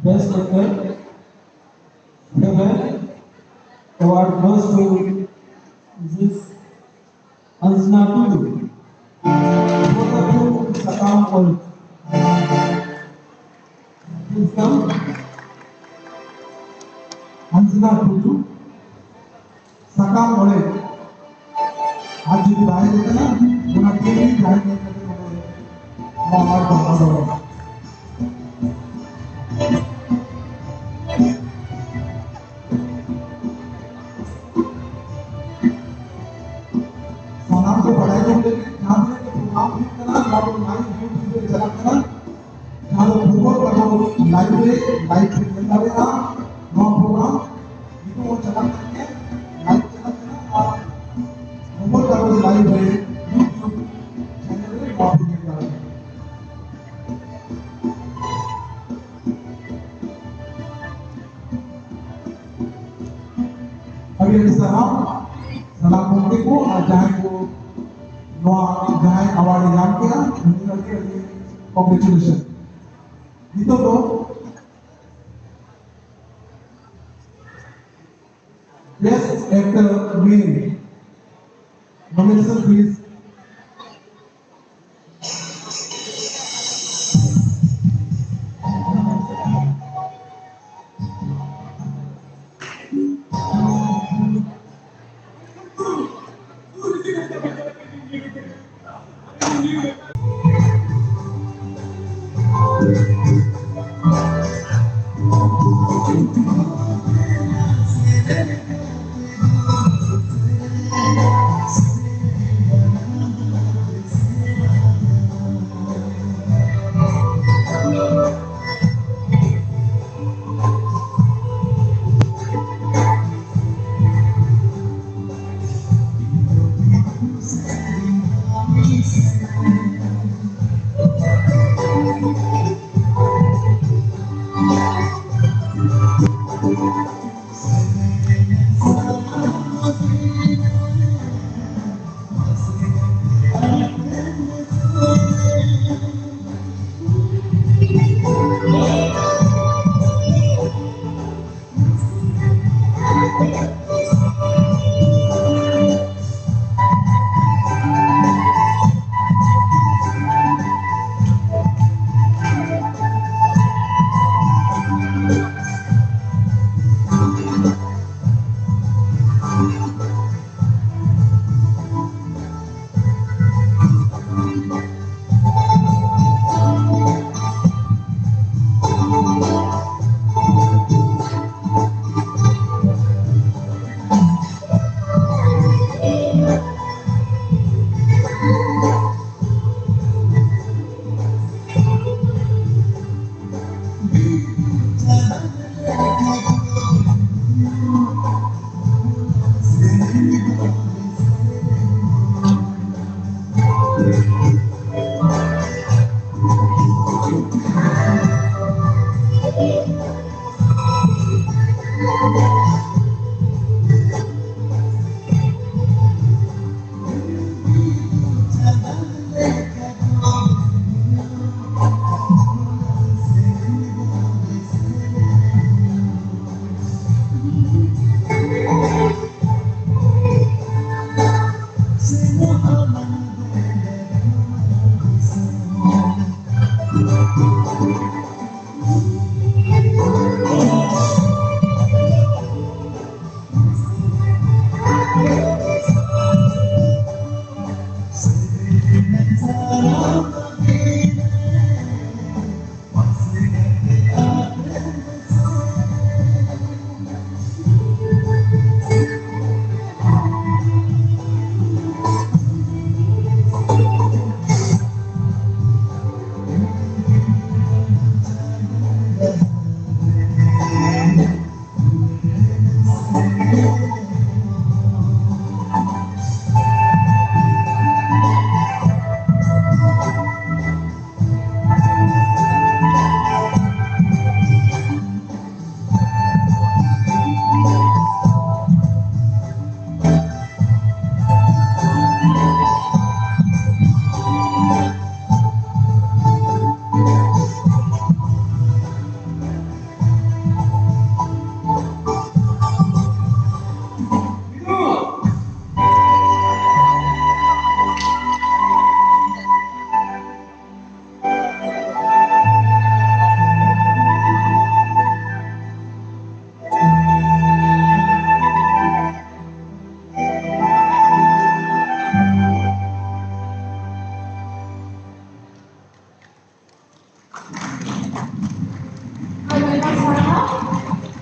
Best Actor, Heaven, award goes to Mrs. Anjana Tudu. Both of you Sakam College. Please come. Anjana Tudu, Sakam College. आज जो बाहर देता ना, उन्हें केवल जाने के लिए बाहर बाहर होगा। सालान को बढ़ाए तो लेकिन जहाँ से के प्रोग्राम भी करना, जहाँ पर लाइव यूट्यूब पे चला करना, जहाँ पर फुटबॉल का जो लाइव पे चलता है ना, वहाँ programme itu mau jalankannya live jalankan nomor kalau live dari YouTube channel mau bikin lagi. Akhirnya salam pemutiku ajaran ku noa jahan awal jam kira ini lagi congratulation. Itu tuh Best Actor win. Nomination please.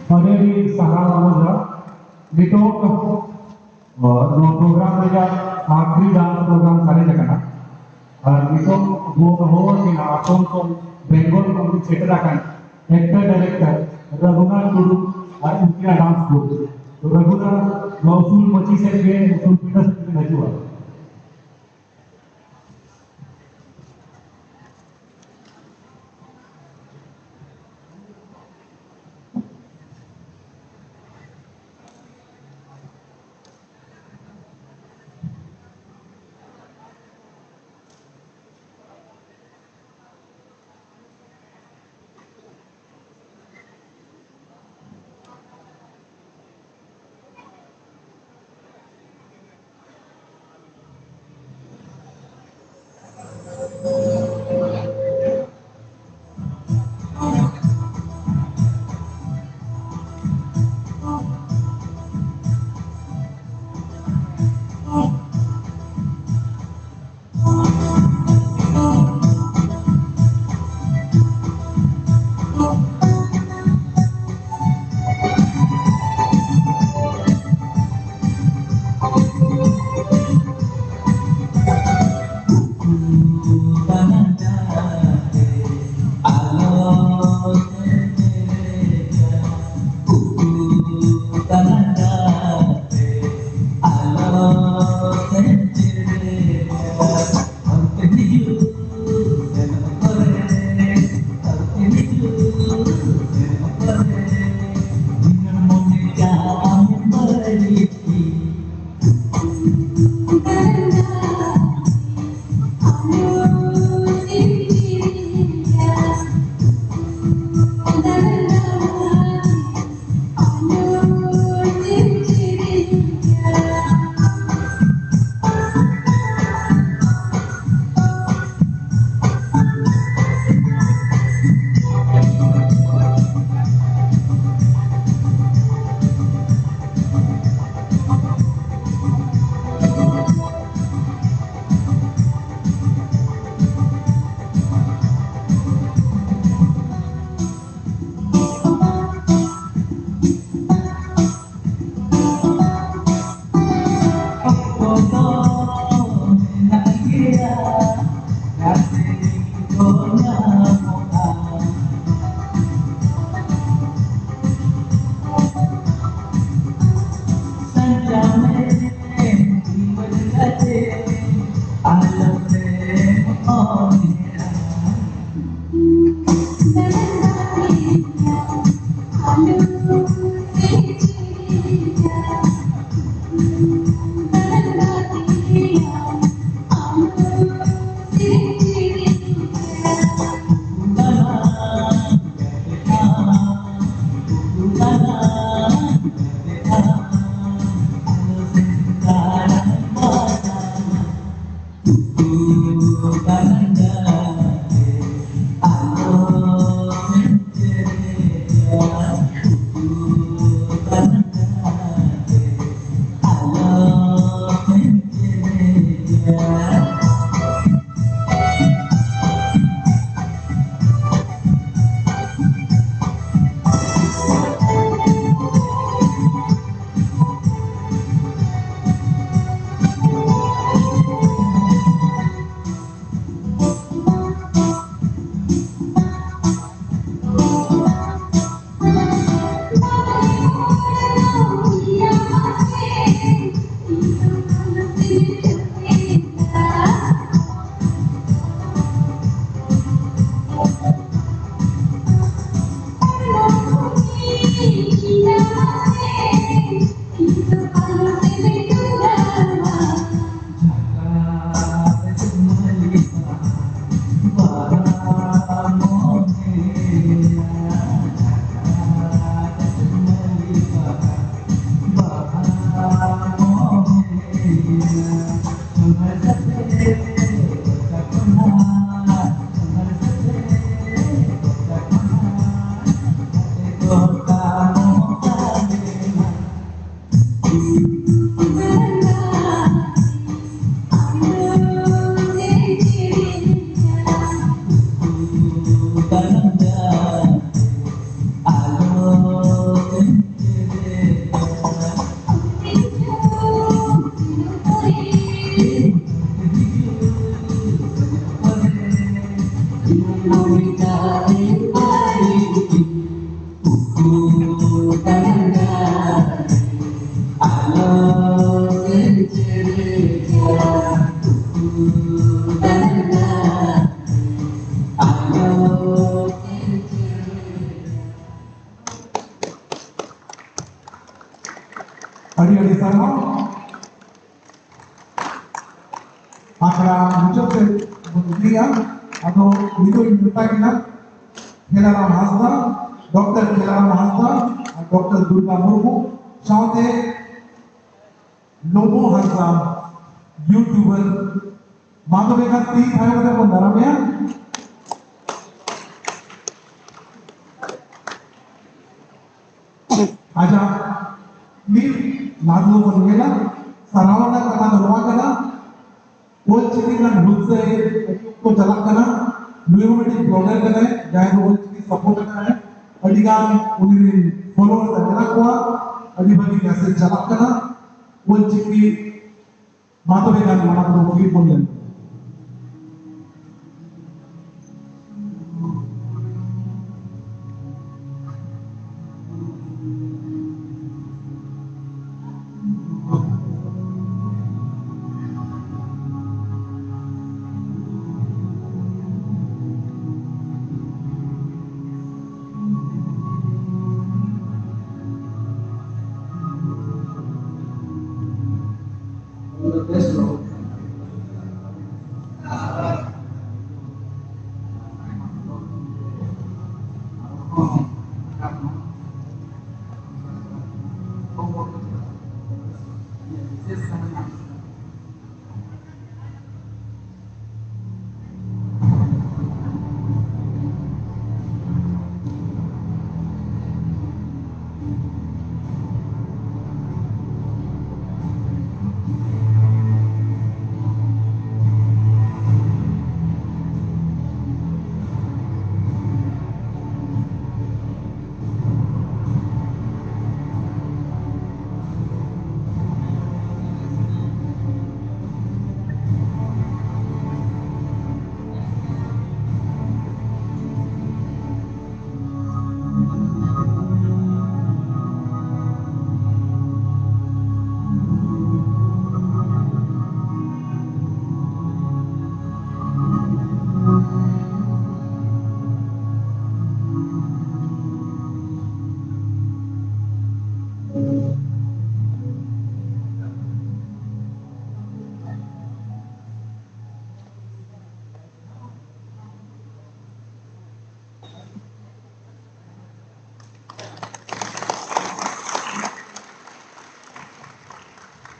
Paderi Saharamudra, Nitok, no program में आखिरी dance programme सारे जगह और नितो वो कि ना असम को बेंगल को क्षेत्र का एक्टर डायरेक्टर रघुनाथ टुडू और उनका डांस ग्रुप तो रघुनाथ मौसूल मची से के मौसूल पीटर्स के नजुआ अड़ी सारा आखड़ा मुझे से बुद्धिया अतो नितो निता किना खेलाराम हासदा डॉक्टर खेलाराम हासदा और डॉक्टर दुर्गा मुर्मू साथे लोबो हासदा यूट्यूबर माधवे का 3 थाने में बंदारा में आजा मीर लादलो बनगेला सरावना कथा धरवा कना ओल चिकी का नुत से को चला कना न्यूमेटिक ब्लॉगर कना जहां को ओल चिकी सपोर्ट कना है अडिगाम उन्हें फॉलोअर करना हुआ अडिबदी कैसे चला कना ओल चिकी माधवे का माना को क्लिप बोल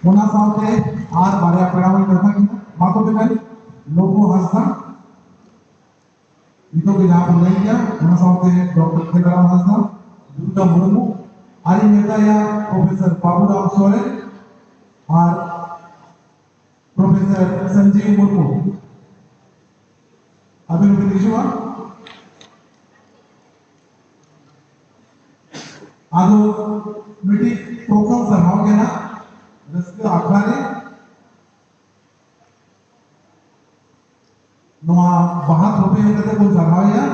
पुना साथे आर बारे पेड़ावल करता कि मातो पे करी लोगो हंसता इतो के जहां नहीं किया पुना साथे डॉक्टर खेलाराम हंसता दुर्गा मुर्मू आरी नेता या प्रोफेसर बाबूराम सोरेन और प्रोफेसर संजीव मुर्मू अभिनंदन दीजिए आदो मिट्टी टोकन सरहाव के ना रस्ते आखड़े नवा बाहर रुपये करते कोई सरहाव या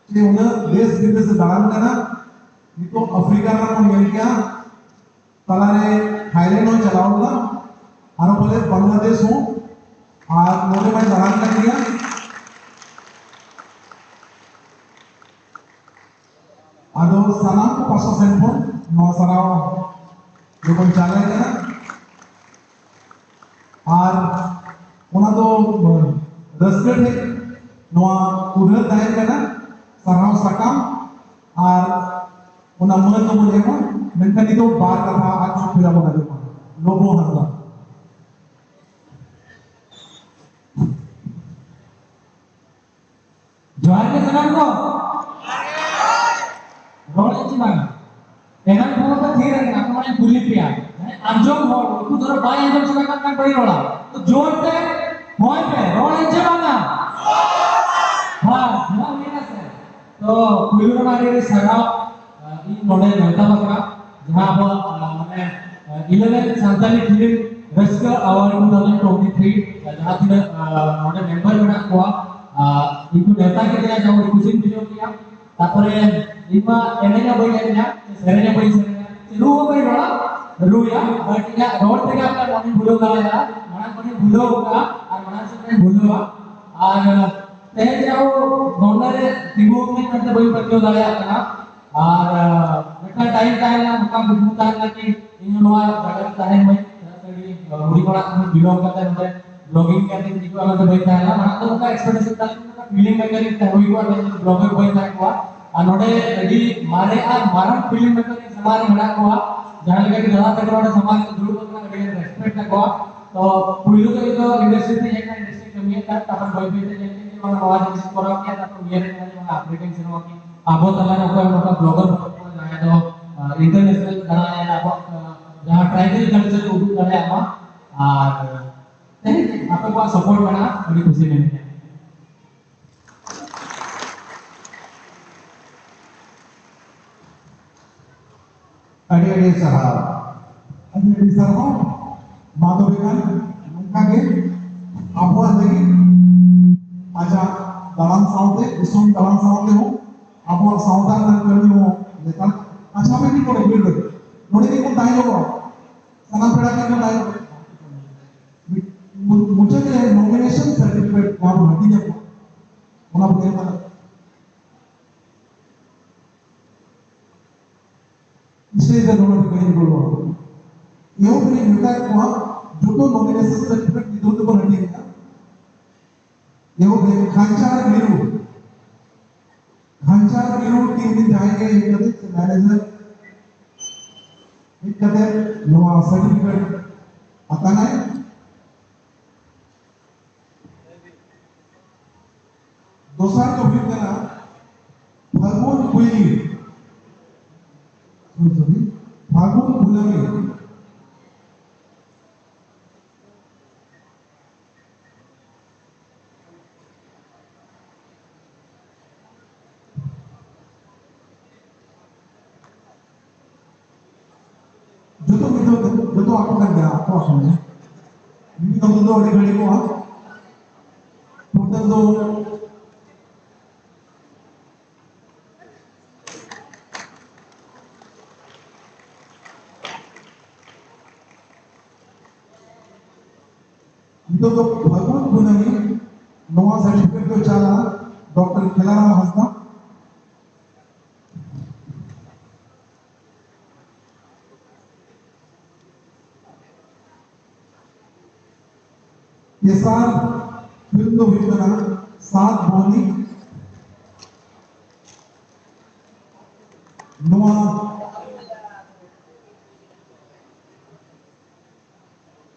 कि उन्हें देश विदेश से दान करना ये तो अफ्रीका का कोई मिल गया तलारे थाईलैंड में चलाऊंगा आरो बोले बांग्लादेश हूँ और मोरे में दान कर दिया आदो सलाम को पासो सेंफोन नवा सराव जो कौन चाले क्या और उन्हें तो रस्ते थे नवा उधर दायर करना सराव सकाम और उन्हें मन तो मुझे को मेंटली तो बार करना आज सुखिला बना देगा लोगों हंसा जोहार के सलाम को रोड चिमान एना को तो थी रहना तुम्हारे बुली पिया अंजों हो तू धरो बाय अंजों चला कर बड़ी रोड़ा तो जोर पे होय पे रोड चिमाना हां ना मेरा से तो कुलुर मारे सगा इन नोडे नता बकरा जहां अब माने 11 संताली फिल्म रस्का अवार्ड 2023 जहां तीन नोडे मेंबर बना हुआ इनको नेता के दिया जो कुछ वीडियो किया तापरे इमा एनेगा बई एनेगा सेरेने बई सेरेने रू बई रोड़ा रू या बट या रोड पे आपका मनी भूलो गाया मना मनी भूलो होगा और मना से भूलो और ते जाओ नोनरे तिगु में करते बई पत्यो गाया कना और मिट्टा टाइम ताहना मुका बुझु ताहना कि इन नोआ जागा ताहन में तड़ी मुड़ी कोड़ा बिलोंग करते हैं ब्लॉगिंग करते हैं जिको अलग बैठा है ना तो उनका एक्सपेक्टेशन था फीलिंग मेकर है हुई को ब्लॉगर बैठा हुआ अनोडे अडी मारे आ मारम फीलिंग मेकर समाज में हुआ जहां लगे कि दादा तकरोड़े समाज को दूर करना अडी रेस्पेक्ट हुआ तो पुलिस तो इंडस्ट्री से एक इंडस्ट्री कमी है तापन भाई भी थे कि मन आवाज जिस कोरा किया था तो मेरे में ऑपरेटिंग सिनेमा की आबो तला ने ऊपर ब्लॉगर जाए तो इंटरनेशनल करा है आप जहां ट्राइबल कल्चर उर्दू करे आप और आपको को सपोर्ट करना बड़ी खुशी मिलती है अड़ी साहब माधविकान नौका के आबुआ लगी आजा दालान साउते दिसोम दालान साउते हो आबुआ साउता ना करनी हो लेकिन अच्छा में नहीं कोई बिल्ड नोड़े के कौन ताई लोगो सना पेड़ा के कौन ताई मुझे के नॉमिनेशन सर्टिफिकेट काम हटी जब उना बगैर माना इसलिए इधर दोनों भी कहीं बोलो यो भी मिलता है वहाँ जो तो नॉमिनेशन सर्टिफिकेट इधर तो पर हटी गया यो भी खांचार गिरू टीम में जाएंगे एक कदे से मैनेजर एक कदे नवा सर्टिफिकेट आता है दोसार तो फिर करना फागुन कुली फागुन कुलमी जो तो आपको कर दिया आपको सुने ini kalau tu ada kali ko total tu itu tu Bhagwan Gunani नवा सर्टिफिकेट तो चला डॉक्टर खिलाराम हंसदा ये साल फिल्म तो हिट करा सात बोनी नवा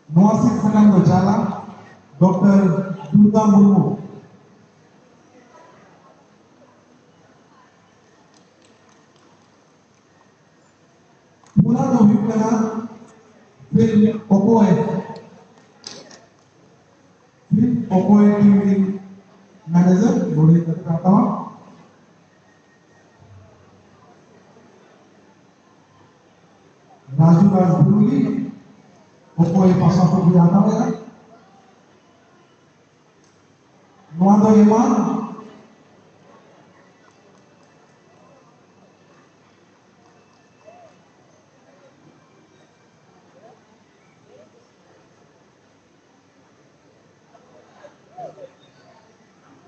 नवासी सेकंड तो चला डॉक्टर दुर्गा मुर्मू पूरा तो हिट करा फिल्म ओकोए टीम मैनेजर बोले करता हूं राजू राजपुरी ओकोए पासा को भी आता है नवादो ईमान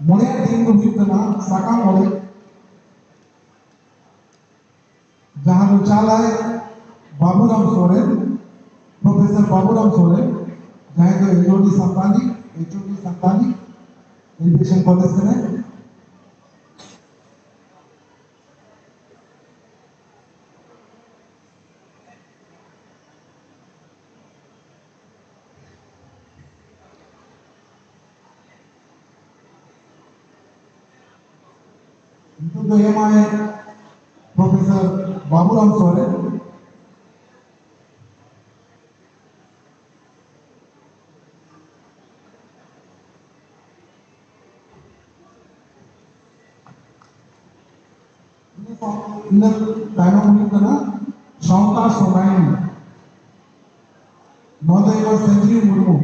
मोड़े टीम को भी करना साका मोड़े जहां वो चाला है बाबूराम सोरेन प्रोफेसर बाबूराम सोरेन जहां तो एचओडी संतानी एजुकेशन कॉलेज करें itu तो ये माने प्रोफेसर बाबूराम सोरेन इन ताइनो मुनि कना शांता सोनाई नोदय सेंचुरी मुर्मू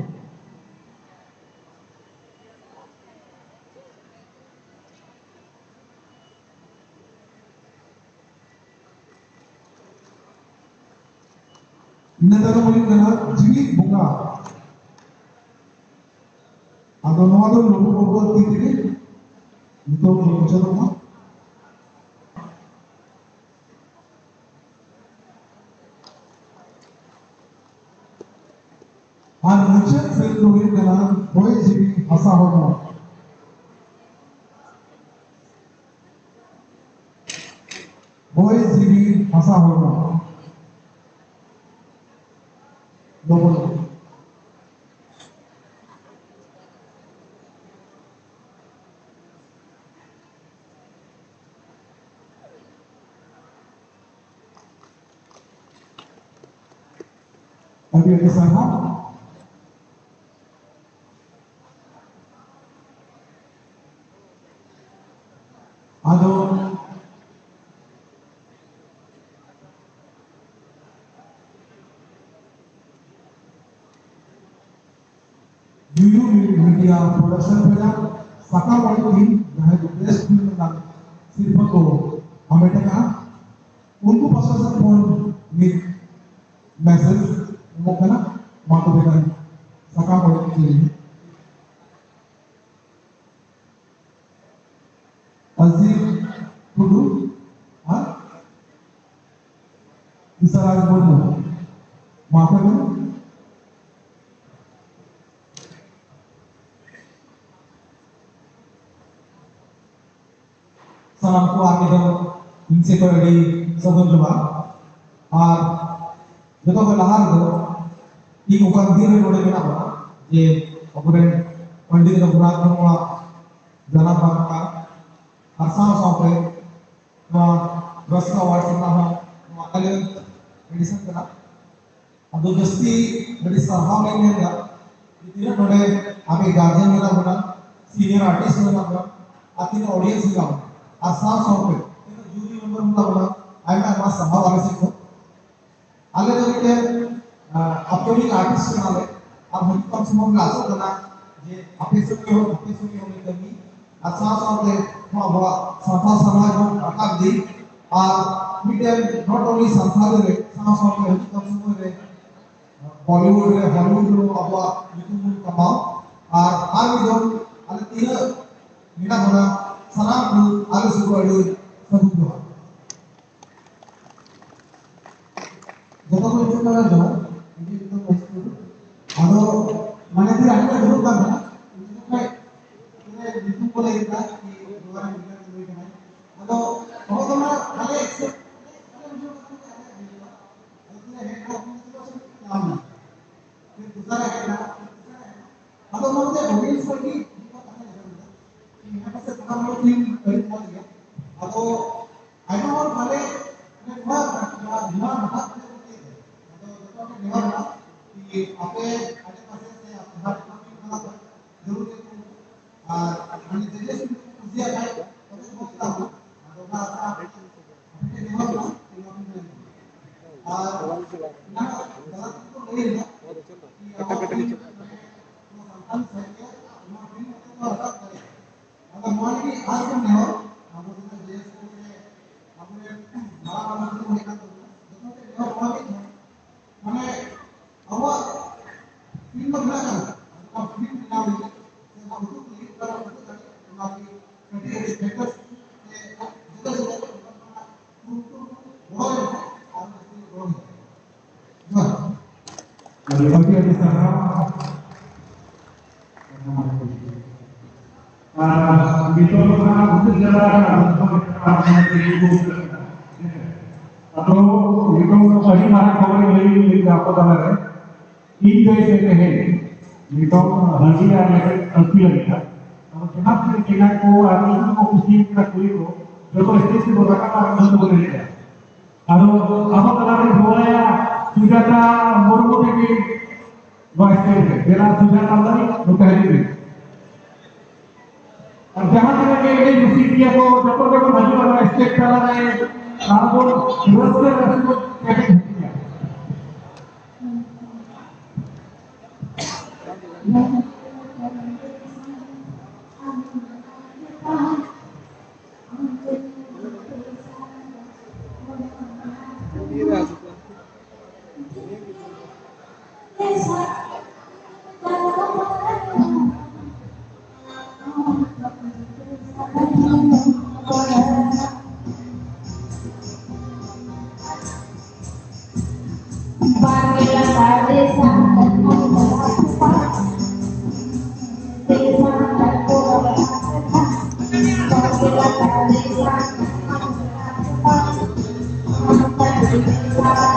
इन्हें मुझे कहना जीवित बुंगा अगर नवादो लोगों को तीसरे नितो मुझे तो Our merchant film to him the boy GB Asahono. Boy GB Asahono. Double. Have you decided? Ado Yuyu Media Production Pela Saka Wali Team जहाँ जो बेस्ट फिल्म का सिर्फ तो हमें टका उनको पसंद फोन में मैसेज वो करना मातो बेटा Saka Wali Team Azir Kudu, Isaraj Bono, Makamu, salam ko aake do inse ko ready sabun juma ar joto ko lahar do ik ukan dire node mena ba je opore pandit raghunath murmu jana bangka Asal sampai Rasa Warsana Makale Medicine kena Ado Justi dari saham yang ada Itu node Ame guardian mena bena Senior artist mena bena Atin audience juga Asal sampai Juri member mena bena Aina mas saham wala sikho Ale jari ke Upcoming artist kena le Ab hum kam semua glaso kena Je ape suki ho kami Asal sampai bahwa sampai समाज में आकार दी और media not only संसार रे समाज में हित consumer रे बॉलीवुड रे हॉलीवुड रो अब यूट्यूब में कमाओ और आगे जो अल तीन मीना बना सनाम को आगे से कोई सब जो जब कोई जो करा जो ये तो वस्तु आलो माने फिर आगे जो काम है मैं यूट्यूब को लेकर Atau kalau teman ada accept, atau mau saya audience lagi, ini apa sih kita mau tim dari mana ya? Atau ada orang mana yang buat gimana hak atau gimana di apa ada pasien saya hak kami kenapa jauh itu ini jelas usia kayak terus mau tahu atau itu sahih mana kau ini apa namanya ini dari sini itu hasil yang asli lagi kalau kenapa kita ko hari ini ko kusi kita kuri ko jodoh istri berapa orang itu boleh ya kalau apa namanya boleh Sujata Murmu ini vice president dia Sujata lagi bukan ini जहाँ तक के ये यूसीपीए को जब तक मजबूत वाला state चला रहे हैं आपको दूसरे रास्ते को कैसे किया Vanilla Saturday, Sunday, Dengan